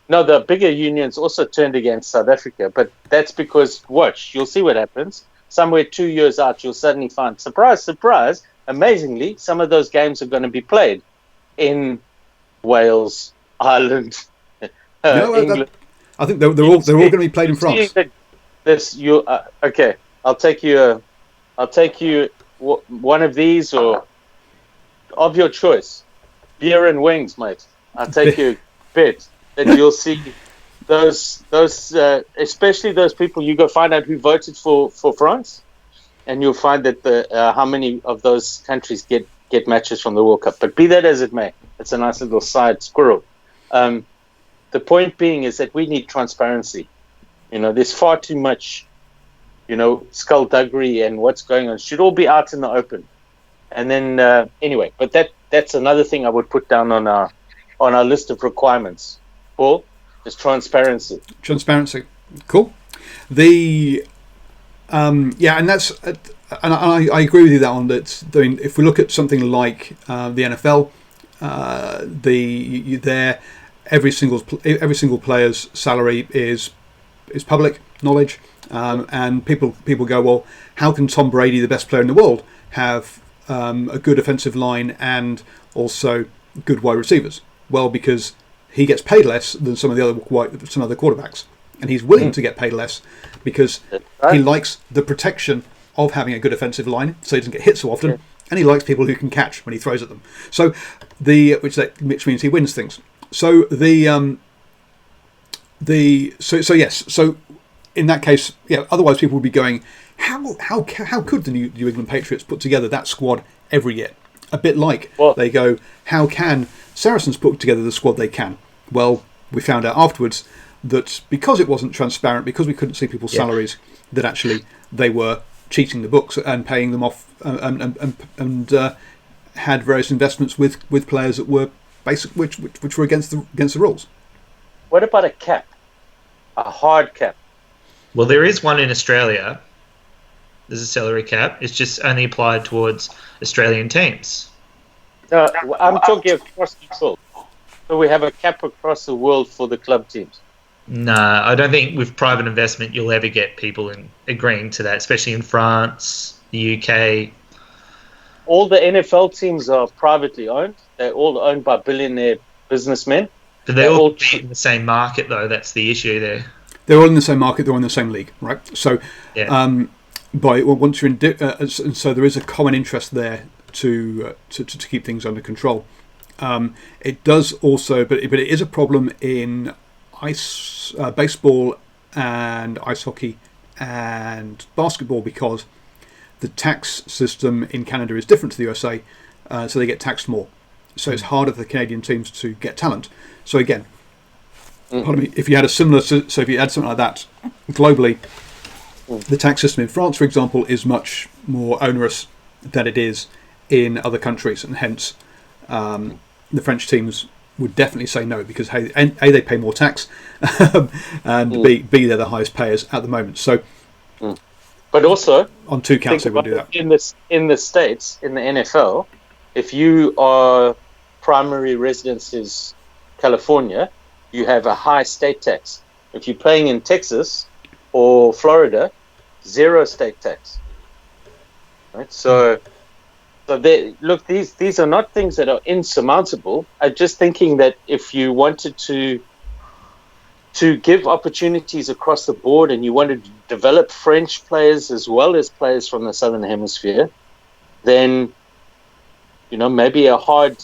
No, the bigger unions also turned against South Africa, but that's because you'll see what happens. Somewhere 2 years out, you'll suddenly find, surprise, surprise, amazingly, some of those games are going to be played in Wales, Ireland, England. I think they're all going to be played in France. Okay. I'll take you one of these or of your choice. Beer and wings, mate. I'll take you a bit, and you'll see those especially those people. You go find out who voted for France, and you'll find that how many of those countries get matches from the World Cup. But be that as it may, it's a nice little side squirrel. The point being is that we need transparency. There's far too much, skullduggery and what's going on. It should all be out in the open. And then anyway, but that's another thing I would put down on our list of requirements. Paul, is transparency. Transparency, cool. The and that's and I agree with you that on that. I mean, if we look at something like the NFL, every single player's salary is public knowledge, and people go, well, how can Tom Brady, the best player in the world, have a good offensive line and also good wide receivers? Well, because he gets paid less than some other quarterbacks, and he's willing to get paid less because he likes the protection of having a good offensive line, so he doesn't get hit so often, and he likes people who can catch when he throws at them. So which means he wins things. So so in that case, otherwise people would be going, how could the New England Patriots put together that squad every year? A bit like they go, how can Saracens put together the squad they can? Well, we found out afterwards that because it wasn't transparent, because we couldn't see people's salaries, that actually they were cheating the books and paying them off, and had various investments with players that were which were against the rules. what about a cap? A hard cap? Well, there is one in Australia. There's a salary cap. It's just only applied towards Australian teams. No, I'm talking across the world. So we have a cap across the world for the club teams. No, I don't think with private investment you'll ever get people agreeing to that, especially in France, the UK. All the NFL teams are privately owned. They're all owned by billionaire businessmen. But they all compete in the same market, though. That's the issue there. They're all in the same market. They're all in the same league, right? So, yeah. Once you're in, and so there is a common interest there to keep things under control. It does also, but it is a problem in baseball and ice hockey and basketball, because the tax system in Canada is different to the USA, so they get taxed more. So it's harder for the Canadian teams to get talent. So again, pardon me, if you had if you had something like that globally, the tax system in France, for example, is much more onerous than it is in other countries, and hence the French teams would definitely say no, because A, they pay more tax, and B, they're the highest payers at the moment. So, but also on two counts they would do that. In the States, in the NFL, if you are primary residence is California, you have a high state tax. If you're playing in Texas or Florida, 0 state tax. Right? So look, these are not things that are insurmountable. I'm just thinking that if you wanted to give opportunities across the board, and you wanted to develop French players as well as players from the Southern Hemisphere, then maybe a hard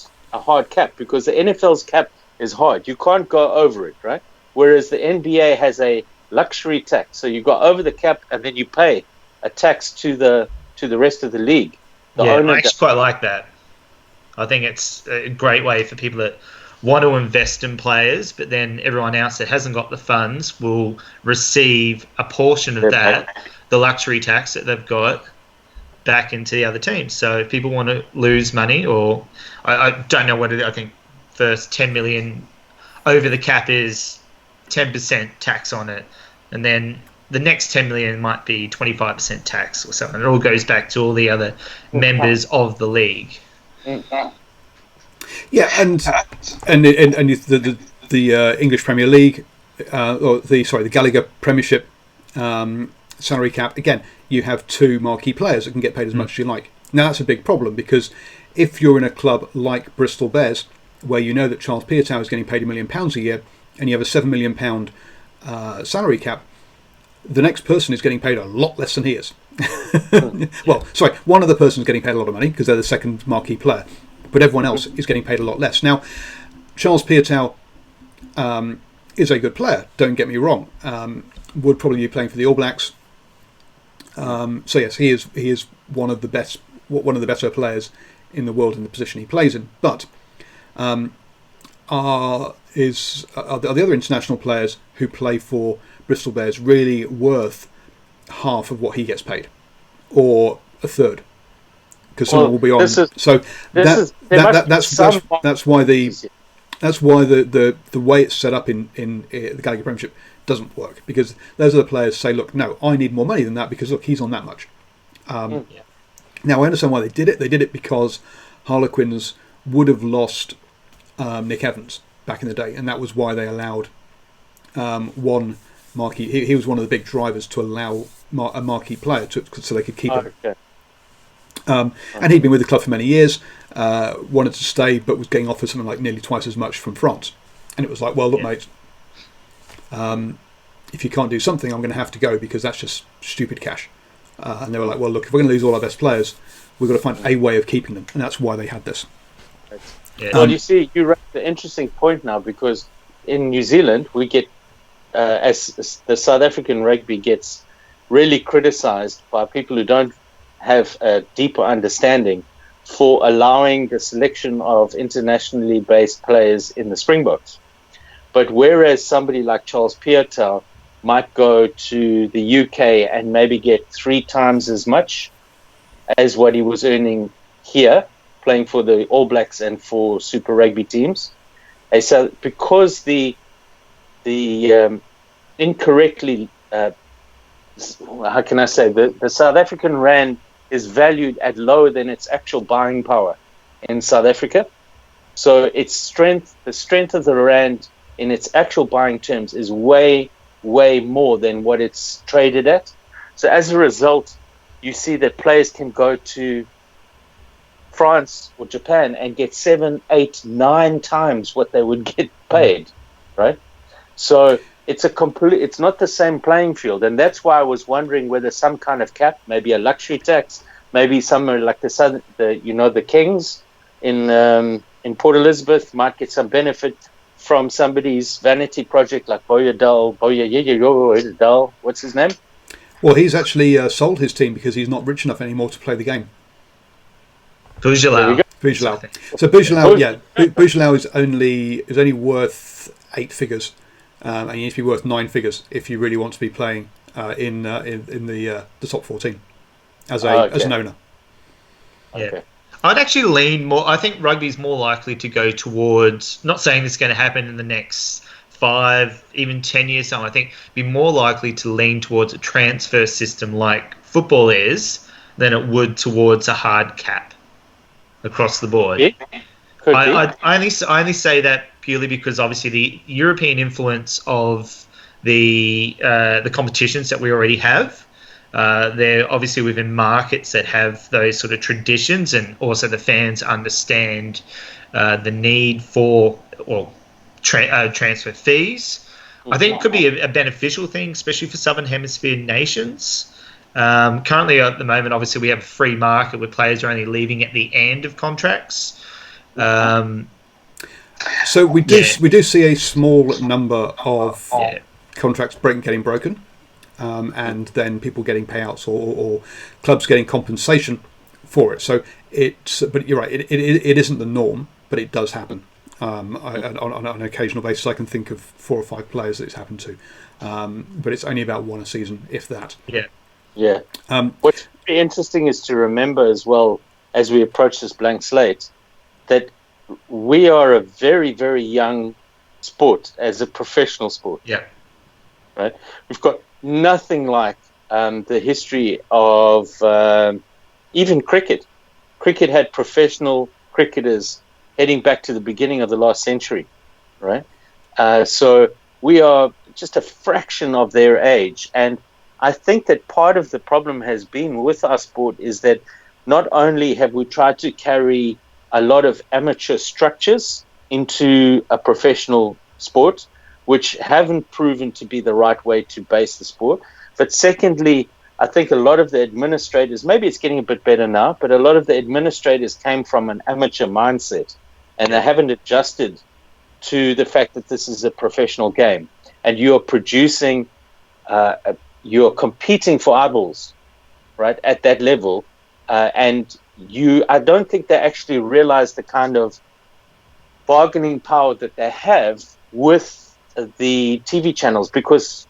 cap, because the NFL's cap is hard. You can't go over it, right? Whereas the NBA has a luxury tax, so you go over the cap and then you pay a tax to the rest of the league. I actually quite like that. I think it's a great way for people that want to invest in players, but then everyone else that hasn't got the funds will receive a portion of that, the luxury tax that they've got, back into the other teams. So if people want to lose money, or I don't know what it is, I think first 10 million over the cap is 10% tax on it, and then the next 10 million might be 25% tax or something. It all goes back to all the other members of the league. Yeah, and the English Premier League, or the Gallagher Premiership salary cap. Again, you have 2 marquee players that can get paid as much as you like. Now that's a big problem, because if you're in a club like Bristol Bears, where you know that Charles Piutau is getting paid £1 million a year, and you have a £7 million salary cap, the next person is getting paid a lot less than he is. Well, sorry, one other person is getting paid a lot of money because they're the second marquee player, but everyone else is getting paid a lot less. Now, Charles Piutau is a good player, don't get me wrong. Would probably be playing for the All Blacks. So yes, he is one of the better players in the world in the position he plays in. But are the other international players who play for Bristol Bears really worth half of what he gets paid, or a third? Because someone will be on. That's why the way it's set up in the Gallagher Premiership doesn't work, because those other players say, look, no, I need more money than that, because look, he's on that much. Now I understand why they did it. They did it because Harlequins would have lost Nick Evans back in the day, and that was why they allowed one marquee. He was one of the big drivers to allow a marquee player so they could keep him. Okay. And he'd been with the club for many years, wanted to stay, but was getting offered something like nearly twice as much from France. And it was like, well, look, mate, if you can't do something, I'm going to have to go, because that's just stupid cash. And they were like, well, look, if we're going to lose all our best players, we've got to find a way of keeping them. And that's why they had this. Well, you see, you raised an interesting point now, because in New Zealand, we get, as the South African rugby gets really criticised by people who don't have a deeper understanding for allowing the selection of internationally based players in the Springboks. But whereas somebody like Charles Piutau might go to the UK and maybe get 3 times as much as what he was earning here, playing for the All Blacks and for Super Rugby teams. So because the the incorrectly, how can I say, the South African rand is valued at lower than its actual buying power in South Africa. So its strength, the strength of the rand in its actual buying terms is way, way more than what it's traded at. So as a result, you see that players can go to France or Japan and get 7, 8, 9 times what they would get paid, right? So it's not the same playing field, and that's why I was wondering whether some kind of cap, maybe a luxury tax, maybe somewhere like the Kings in Port Elizabeth might get some benefit from somebody's vanity project like Boya Dal, what's his name? Well, he's actually sold his team because he's not rich enough anymore to play the game. Bujalau. So Bujalau is only worth 8 figures, and you need to be worth 9 figures if you really want to be playing in the top 14 as an owner. Yeah. Okay. I'd actually lean more. I think rugby's more likely to go towards. Not saying this is going to happen in the next 5, even 10 years. So I think be more likely to lean towards a transfer system like football is than it would towards a hard cap across the board. Yeah. I only say that purely because obviously the European influence of the competitions that we already have. They're obviously within markets that have those sort of traditions, and also the fans understand the need for transfer fees. I think it could be a beneficial thing, especially for Southern Hemisphere nations. Currently, at the moment, obviously, we have a free market where players are only leaving at the end of contracts. So we do see a small number of contracts getting broken. And then people getting payouts or clubs getting compensation for it. So but you're right, it isn't the norm, but it does happen on an occasional basis. I can think of 4 or 5 players that it's happened to, but it's only about 1 a season, if that. Yeah. What's very interesting is to remember as well, as we approach this blank slate, that we are a very, very young sport as a professional sport. Yeah. Right. We've got nothing like the history of even cricket. Cricket had professional cricketers heading back to the beginning of the last century, right? So we are just a fraction of their age. And I think that part of the problem has been with our sport is that not only have we tried to carry a lot of amateur structures into a professional sport, which haven't proven to be the right way to base the sport. But secondly, I think a lot of the administrators, maybe it's getting a bit better now, but a lot of the administrators came from an amateur mindset, and they haven't adjusted to the fact that this is a professional game. And you're producing, you're competing for eyeballs, right, at that level. And I don't think they actually realize the kind of bargaining power that they have with the TV channels, because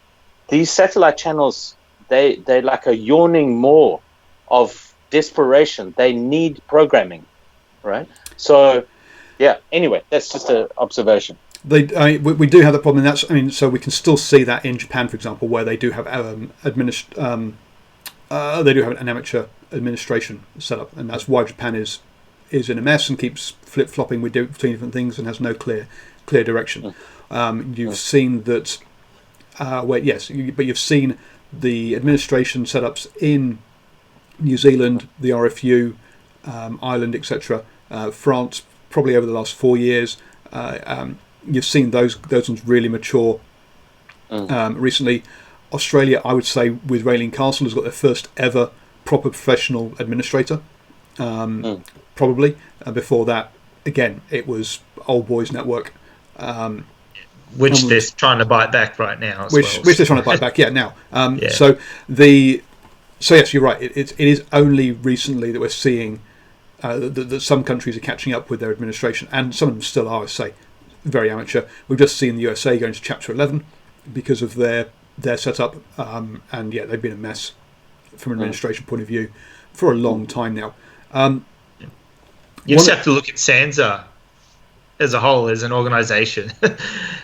these satellite channels, they're like a yawning maw of desperation. They need programming, right? So, yeah. Anyway, that's just an observation. We do have the problem. So we can still see that in Japan, for example, where they do have an amateur administration set up, and that's why Japan is in a mess and keeps flip flopping between different things and has no clear direction. You've seen that. But you've seen the administration setups in New Zealand, the RFU, Ireland, etc. France, probably over the last 4 years. You've seen those ones really mature. Recently, Australia, I would say, with Raylene Castle, has got their first ever proper professional administrator. Probably before that, again, it was Old Boys Network. Which they're trying to bite back right now. Which they're trying to bite back, now. So yes, you're right. It is only recently that we're seeing that some countries are catching up with their administration, and some of them still are, I say, very amateur. We've just seen the USA going to Chapter 11 because of their setup, and they've been a mess from an administration point of view for a long time now. You just have to look at SANZA as a whole, as an organisation.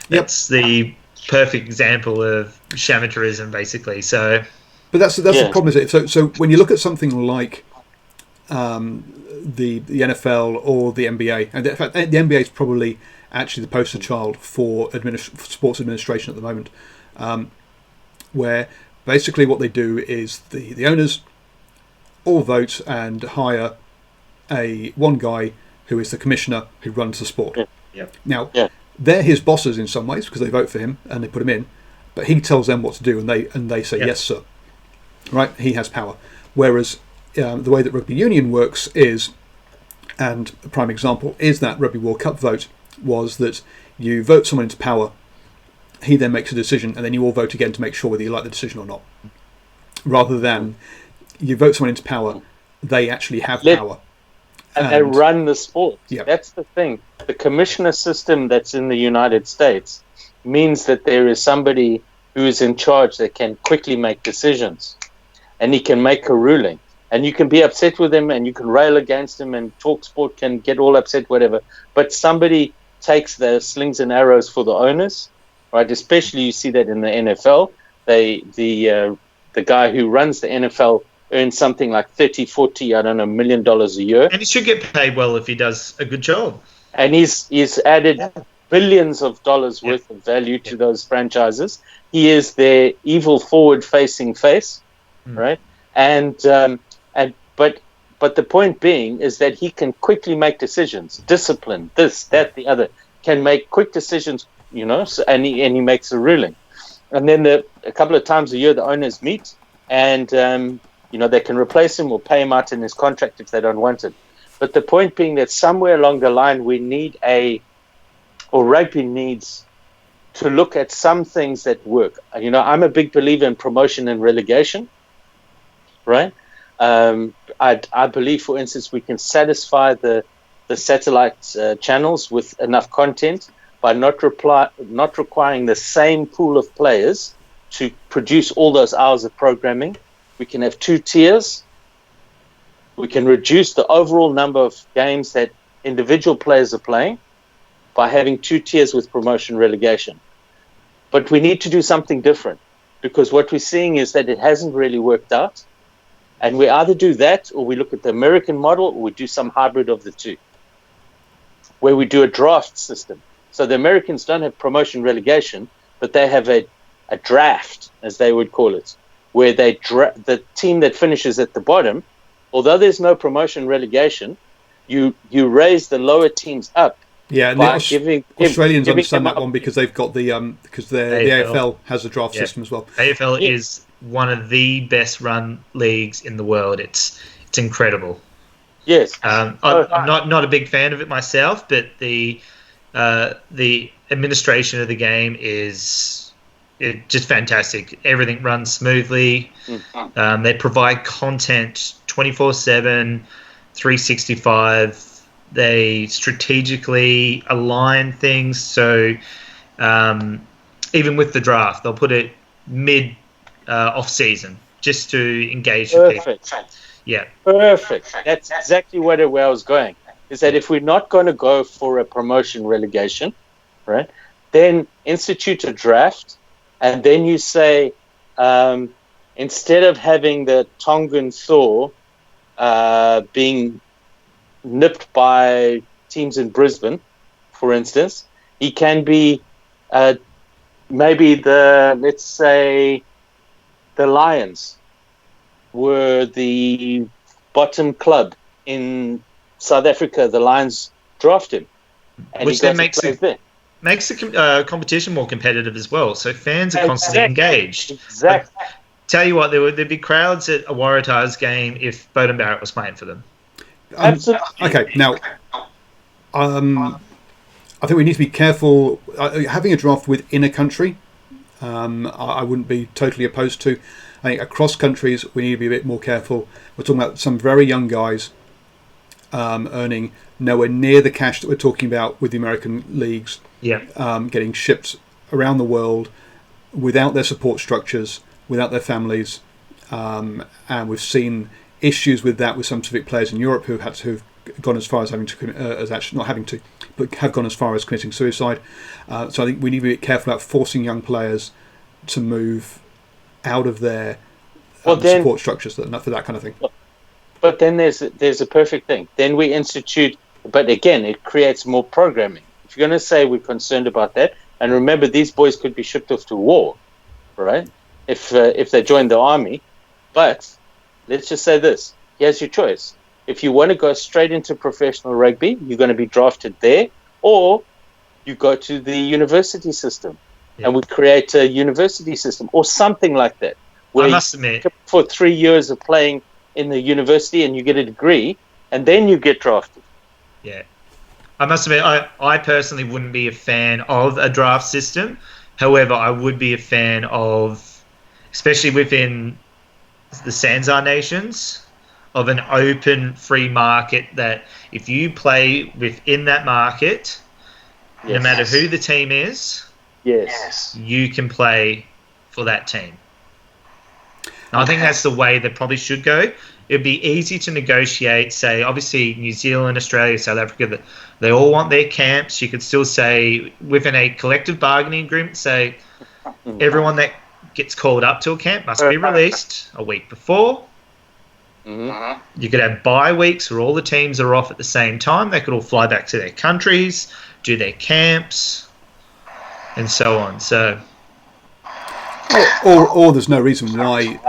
That's the perfect example of amateurism, basically. So, but that's the problem, is it? So when you look at something like the NFL or the NBA, and in fact the NBA is probably actually the poster child for sports administration at the moment, where basically what they do is the owners all vote and hire one guy who is the commissioner who runs the sport. Now, they're his bosses in some ways because they vote for him and they put him in, but he tells them what to do, and they say yes, sir. Right? He has power. Whereas the way that rugby union works is, and a prime example is that Rugby World Cup vote, was that you vote someone into power, he then makes a decision, and then you all vote again to make sure whether you like the decision or not. Rather than you vote someone into power, they actually have power. And they run the sport. Yeah. That's the thing. The commissioner system that's in the United States means that there is somebody who is in charge that can quickly make decisions, and he can make a ruling. And you can be upset with him, and you can rail against him, and Talk Sport can get all upset, whatever. But somebody takes the slings and arrows for the owners, right? Especially you see that in the NFL. The guy who runs the NFL earns something like 30, 40, I don't know, $1 million a year. And he should get paid well if he does a good job. And he's added billions of dollars worth of value to those franchises. He is their evil forward-facing face, right? But the point being is that he can quickly make decisions, discipline, this, that, the other, can make quick decisions, and he makes a ruling. And then a couple of times a year the owners meet, and they can replace him or pay him out in his contract if they don't want it. But the point being that somewhere along the line we need rugby needs to look at some things that work. I'm a big believer in promotion and relegation, right? I believe, for instance, we can satisfy the satellite channels with enough content by not requiring the same pool of players to produce all those hours of programming. We can have 2 tiers. We can reduce the overall number of games that individual players are playing by having 2 tiers with promotion relegation. But we need to do something different, because what we're seeing is that it hasn't really worked out. And we either do that, or we look at the American model, or we do some hybrid of the two, where we do a draft system. So the Americans don't have promotion relegation, but they have a draft, as they would call it, where the team that finishes at the bottom, although there's no promotion relegation, you raise the lower teams up. Yeah, and the Australians understand that one because they've got the AFL has a draft system as well. AFL is one of the best run leagues in the world. It's incredible. Yes. I'm not a big fan of it myself, but the administration of the game is just fantastic. Everything runs smoothly. They provide content 24/7, 365. They strategically align things. So even with the draft, they'll put it mid off season just to engage the people. Yeah. Perfect. That's exactly where I was going. Is that if we're not going to go for a promotion relegation, right, then institute a draft, and then you say, instead of having the Tongan Thaw being nipped by teams in Brisbane, for instance, he can be maybe let's say the Lions were the bottom club in South Africa. The Lions draft him, and which then makes the competition more competitive as well. So fans are constantly engaged. Exactly. Tell you what, there'd be crowds at a Waratahs game if Bowden Barrett was playing for them. Absolutely. Okay, now, I think we need to be careful. Having a draft within a country, I wouldn't be totally opposed to. I think across countries, we need to be a bit more careful. We're talking about some very young guys earning nowhere near the cash that we're talking about with the American leagues. Yeah. Getting shipped around the world without their support structures, without their families, and we've seen issues with that with some specific players in Europe who've had to gone as far as having to as actually not having to, but have gone as far as committing suicide. So I think we need to be careful about forcing young players to move out of their support structures for that kind of thing. But then there's a perfect thing. Then we institute, but again, it creates more programming. If you're going to say we're concerned about that, and remember, these boys could be shipped off to war, right? If they join the army. But let's just say this: here's your choice. If you want to go straight into professional rugby, you're going to be drafted there, or you go to the university system, and we create a university system or something like that. Where I must admit, for 3 years of playing in the university and you get a degree, and then you get drafted. Yeah. I must admit, I personally wouldn't be a fan of a draft system. However, I would be a fan of, especially within the Sanzar nations, of an open, free market that if you play within that market, no matter who the team is, you can play for that team. And I think that's the way that probably should go. It'd be easy to negotiate, say, obviously New Zealand, Australia, South Africa, they all want their camps. You could still say, within a collective bargaining agreement, say, everyone that gets called up to a camp must be released a week before. Mm-hmm. You could have bye weeks where all the teams are off at the same time. They could all fly back to their countries, do their camps, and so on. So, or there's no reason why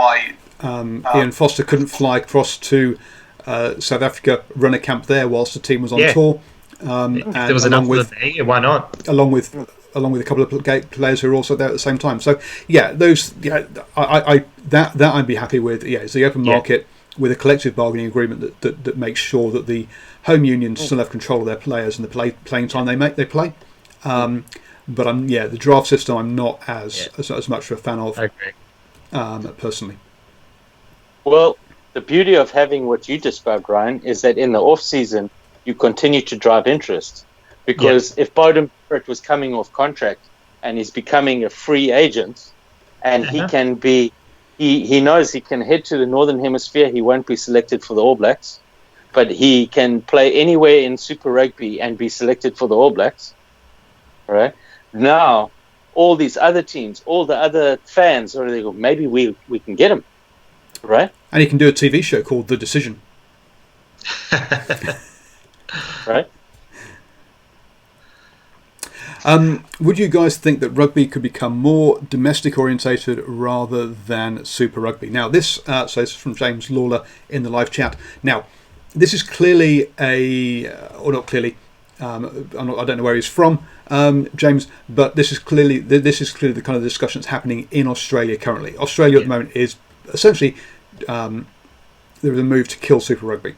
Ian Foster couldn't fly across to South Africa, run a camp there whilst the team was on tour. If there was enough of them there, why not? Along with a couple of players who are also there at the same time. So that I'd be happy with. Yeah, it's the open market with a collective bargaining agreement that makes sure that the home unions still have control of their players and the playing time they play. But the draft system I'm not as much a fan of. Okay. Personally. Well, the beauty of having what you described, Ryan, is that in the off season you continue to drive interest. Because if Bowden Barrett was coming off contract and he's becoming a free agent, and he can be, he knows he can head to the Northern Hemisphere. He won't be selected for the All Blacks, but he can play anywhere in Super Rugby and be selected for the All Blacks. Right now, all these other teams, all the other fans, they go, maybe we can get him, right? And he can do a TV show called The Decision, right? Would you guys think that rugby could become more domestic orientated rather than Super Rugby? Now, this is from James Lawler in the live chat. Now, this is clearly or not clearly. I don't know where he's from, James, but this is clearly the kind of discussion that's happening in Australia currently. Australia at the moment is essentially there is a move to kill Super Rugby,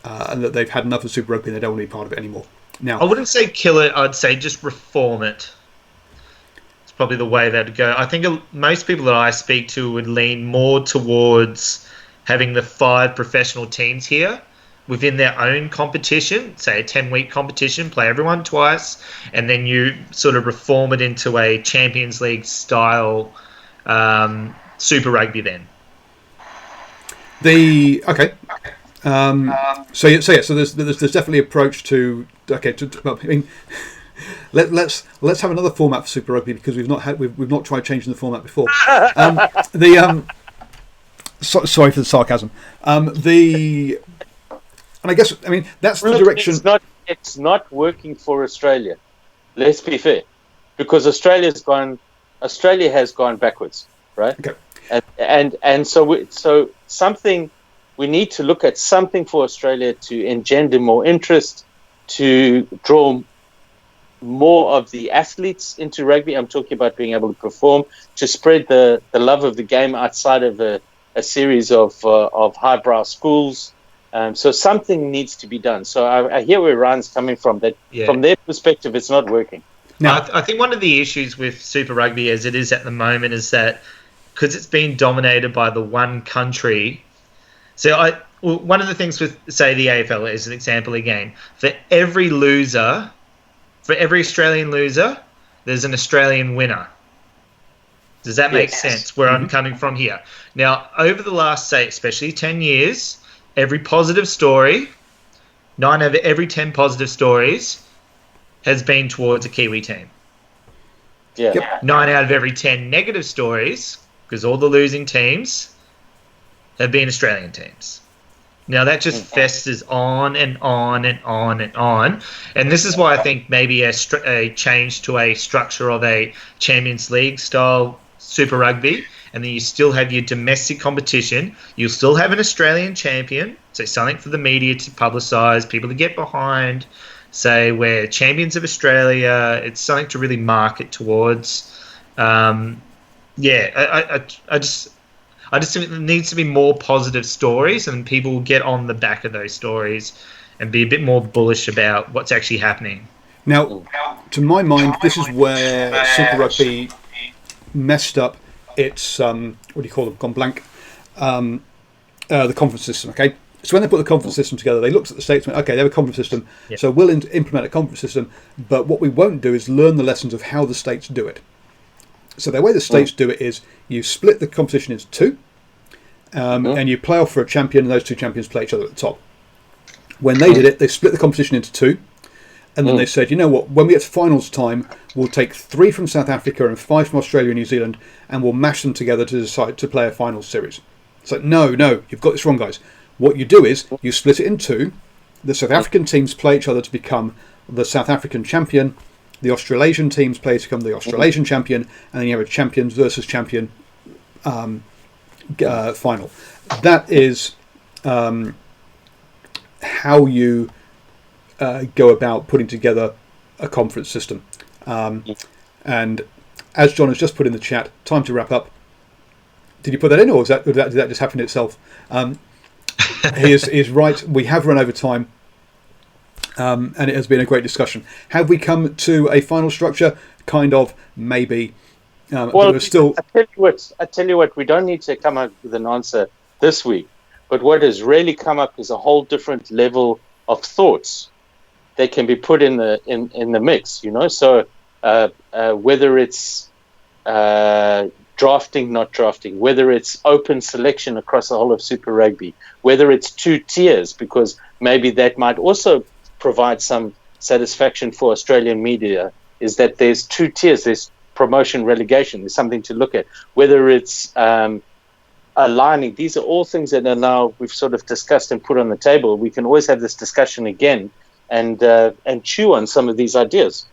and that they've had enough of Super Rugby and they don't want to be part of it anymore. Now, I wouldn't say kill it. I'd say just reform it. It's probably the way that'd go. I think most people that I speak to would lean more towards having the 5 professional teams here within their own competition, say a 10-week competition, play everyone twice, and then you sort of reform it into a Champions League style Super Rugby then. So there's definitely approach to let's have another format for Super Rugby because we've not tried changing the format before. Sorry for the sarcasm. And that's the direction. It's not working for Australia. Let's be fair, because Australia has gone backwards, right? Okay. And so something. We need to look at something for Australia to engender more interest, to draw more of the athletes into rugby. I'm talking about being able to perform, to spread the love of the game outside of a series of highbrow schools. So something needs to be done. So I hear where Ryan's coming from, that from their perspective, it's not working. Now, I think one of the issues with Super Rugby as it is at the moment is that because it's been dominated by the one country. So one of the things with, say, the AFL is an example again. For every Australian loser, there's an Australian winner. Does that make sense? Where I'm coming from here. Now, over the last, say, especially 10 years, every positive story 9 out of every 10 positive stories has been towards a Kiwi team. Yeah. Yep. 9 out of every 10 negative stories, because all the losing teams have been Australian teams. Now, that just festers on and on and on and on. And this is why I think maybe a change to a structure of a Champions League style Super Rugby, and then you still have your domestic competition. You'll still have an Australian champion, so something for the media to publicise, people to get behind, say we're champions of Australia. It's something to really market towards. I just think there needs to be more positive stories, and people will get on the back of those stories and be a bit more bullish about what's actually happening. Now, to my mind, this is where Super Rugby messed up its, what do you call them, gone blank, the conference system, okay? So when they put the conference system together, they looked at the states and went, okay, they have a conference system, so we'll implement a conference system, but what we won't do is learn the lessons of how the states do it. So the way the states do it is you split the competition into two, and you play off for a champion, and those two champions play each other at the top. When they did it, they split the competition into two, and then they said, you know what, when we get to finals time, we'll take 3 from South Africa and 5 from Australia and New Zealand, and we'll mash them together to decide to play a finals series. It's like, no, you've got this wrong, guys. What you do is you split it in two. The South African teams play each other to become the South African champion. The Australasian teams play to become the Australasian champion, and then you have a champions versus champion final. That is how you go about putting together a conference system. And as John has just put in the chat, time to wrap up. Did you put that in, or did that just happen itself? He is right. We have run over time. And it has been a great discussion. Have we come to a final structure? Kind of, maybe. Well, still. I tell you what. We don't need to come up with an answer this week. But what has really come up is a whole different level of thoughts that can be put in the mix. You know, so whether it's drafting, not drafting, whether it's open selection across the whole of Super Rugby, whether it's 2 tiers, because maybe that might also provide some satisfaction for Australian media, is that there's 2 tiers. There's promotion, relegation. There's something to look at. Whether it's aligning, these are all things that are now we've sort of discussed and put on the table. We can always have this discussion again and chew on some of these ideas.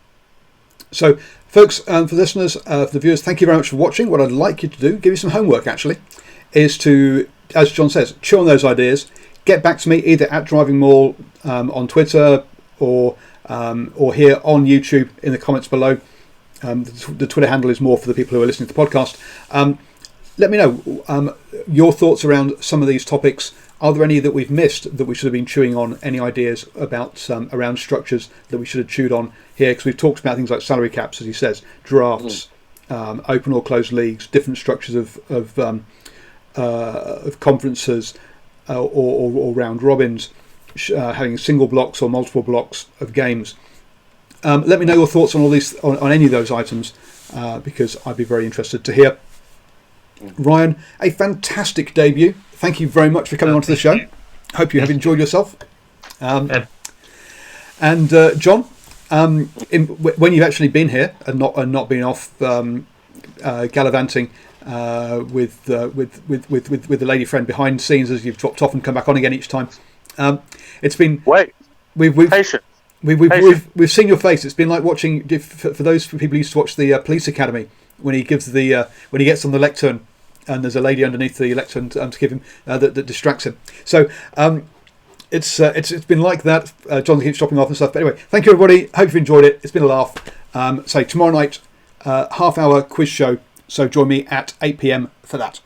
So, folks, for the listeners, for the viewers, thank you very much for watching. What I'd like you to do, give you some homework actually, is to, as John says, chew on those ideas. Get back to me either at DrivingMaul on Twitter or here on YouTube in the comments below. The Twitter handle is more for the people who are listening to the podcast. Let me know your thoughts around some of these topics. Are there any that we've missed that we should have been chewing on? Any ideas about around structures that we should have chewed on here? Because we've talked about things like salary caps, as he says, drafts, open or closed leagues, different structures of conferences or round robins, having single blocks or multiple blocks of games. Let me know your thoughts on all these, on any of those items, because I'd be very interested to hear. Ryan, a fantastic debut. Thank you very much for coming onto the show. Hope you have enjoyed yourself. And John, when you've actually been here and not been off gallivanting with the lady friend behind the scenes as you've dropped off and come back on again each time, it's been we've patient. We've seen your face. It's been like watching, for those people who used to watch the Police Academy, when he gives when he gets on the lectern and there's a lady underneath the lectern to give him that distracts him. So it's been like that. John keeps dropping off and stuff. But anyway, thank you everybody. Hope you've enjoyed it. It's been a laugh. So tomorrow night, half-hour quiz show. So join me at 8 p.m. for that.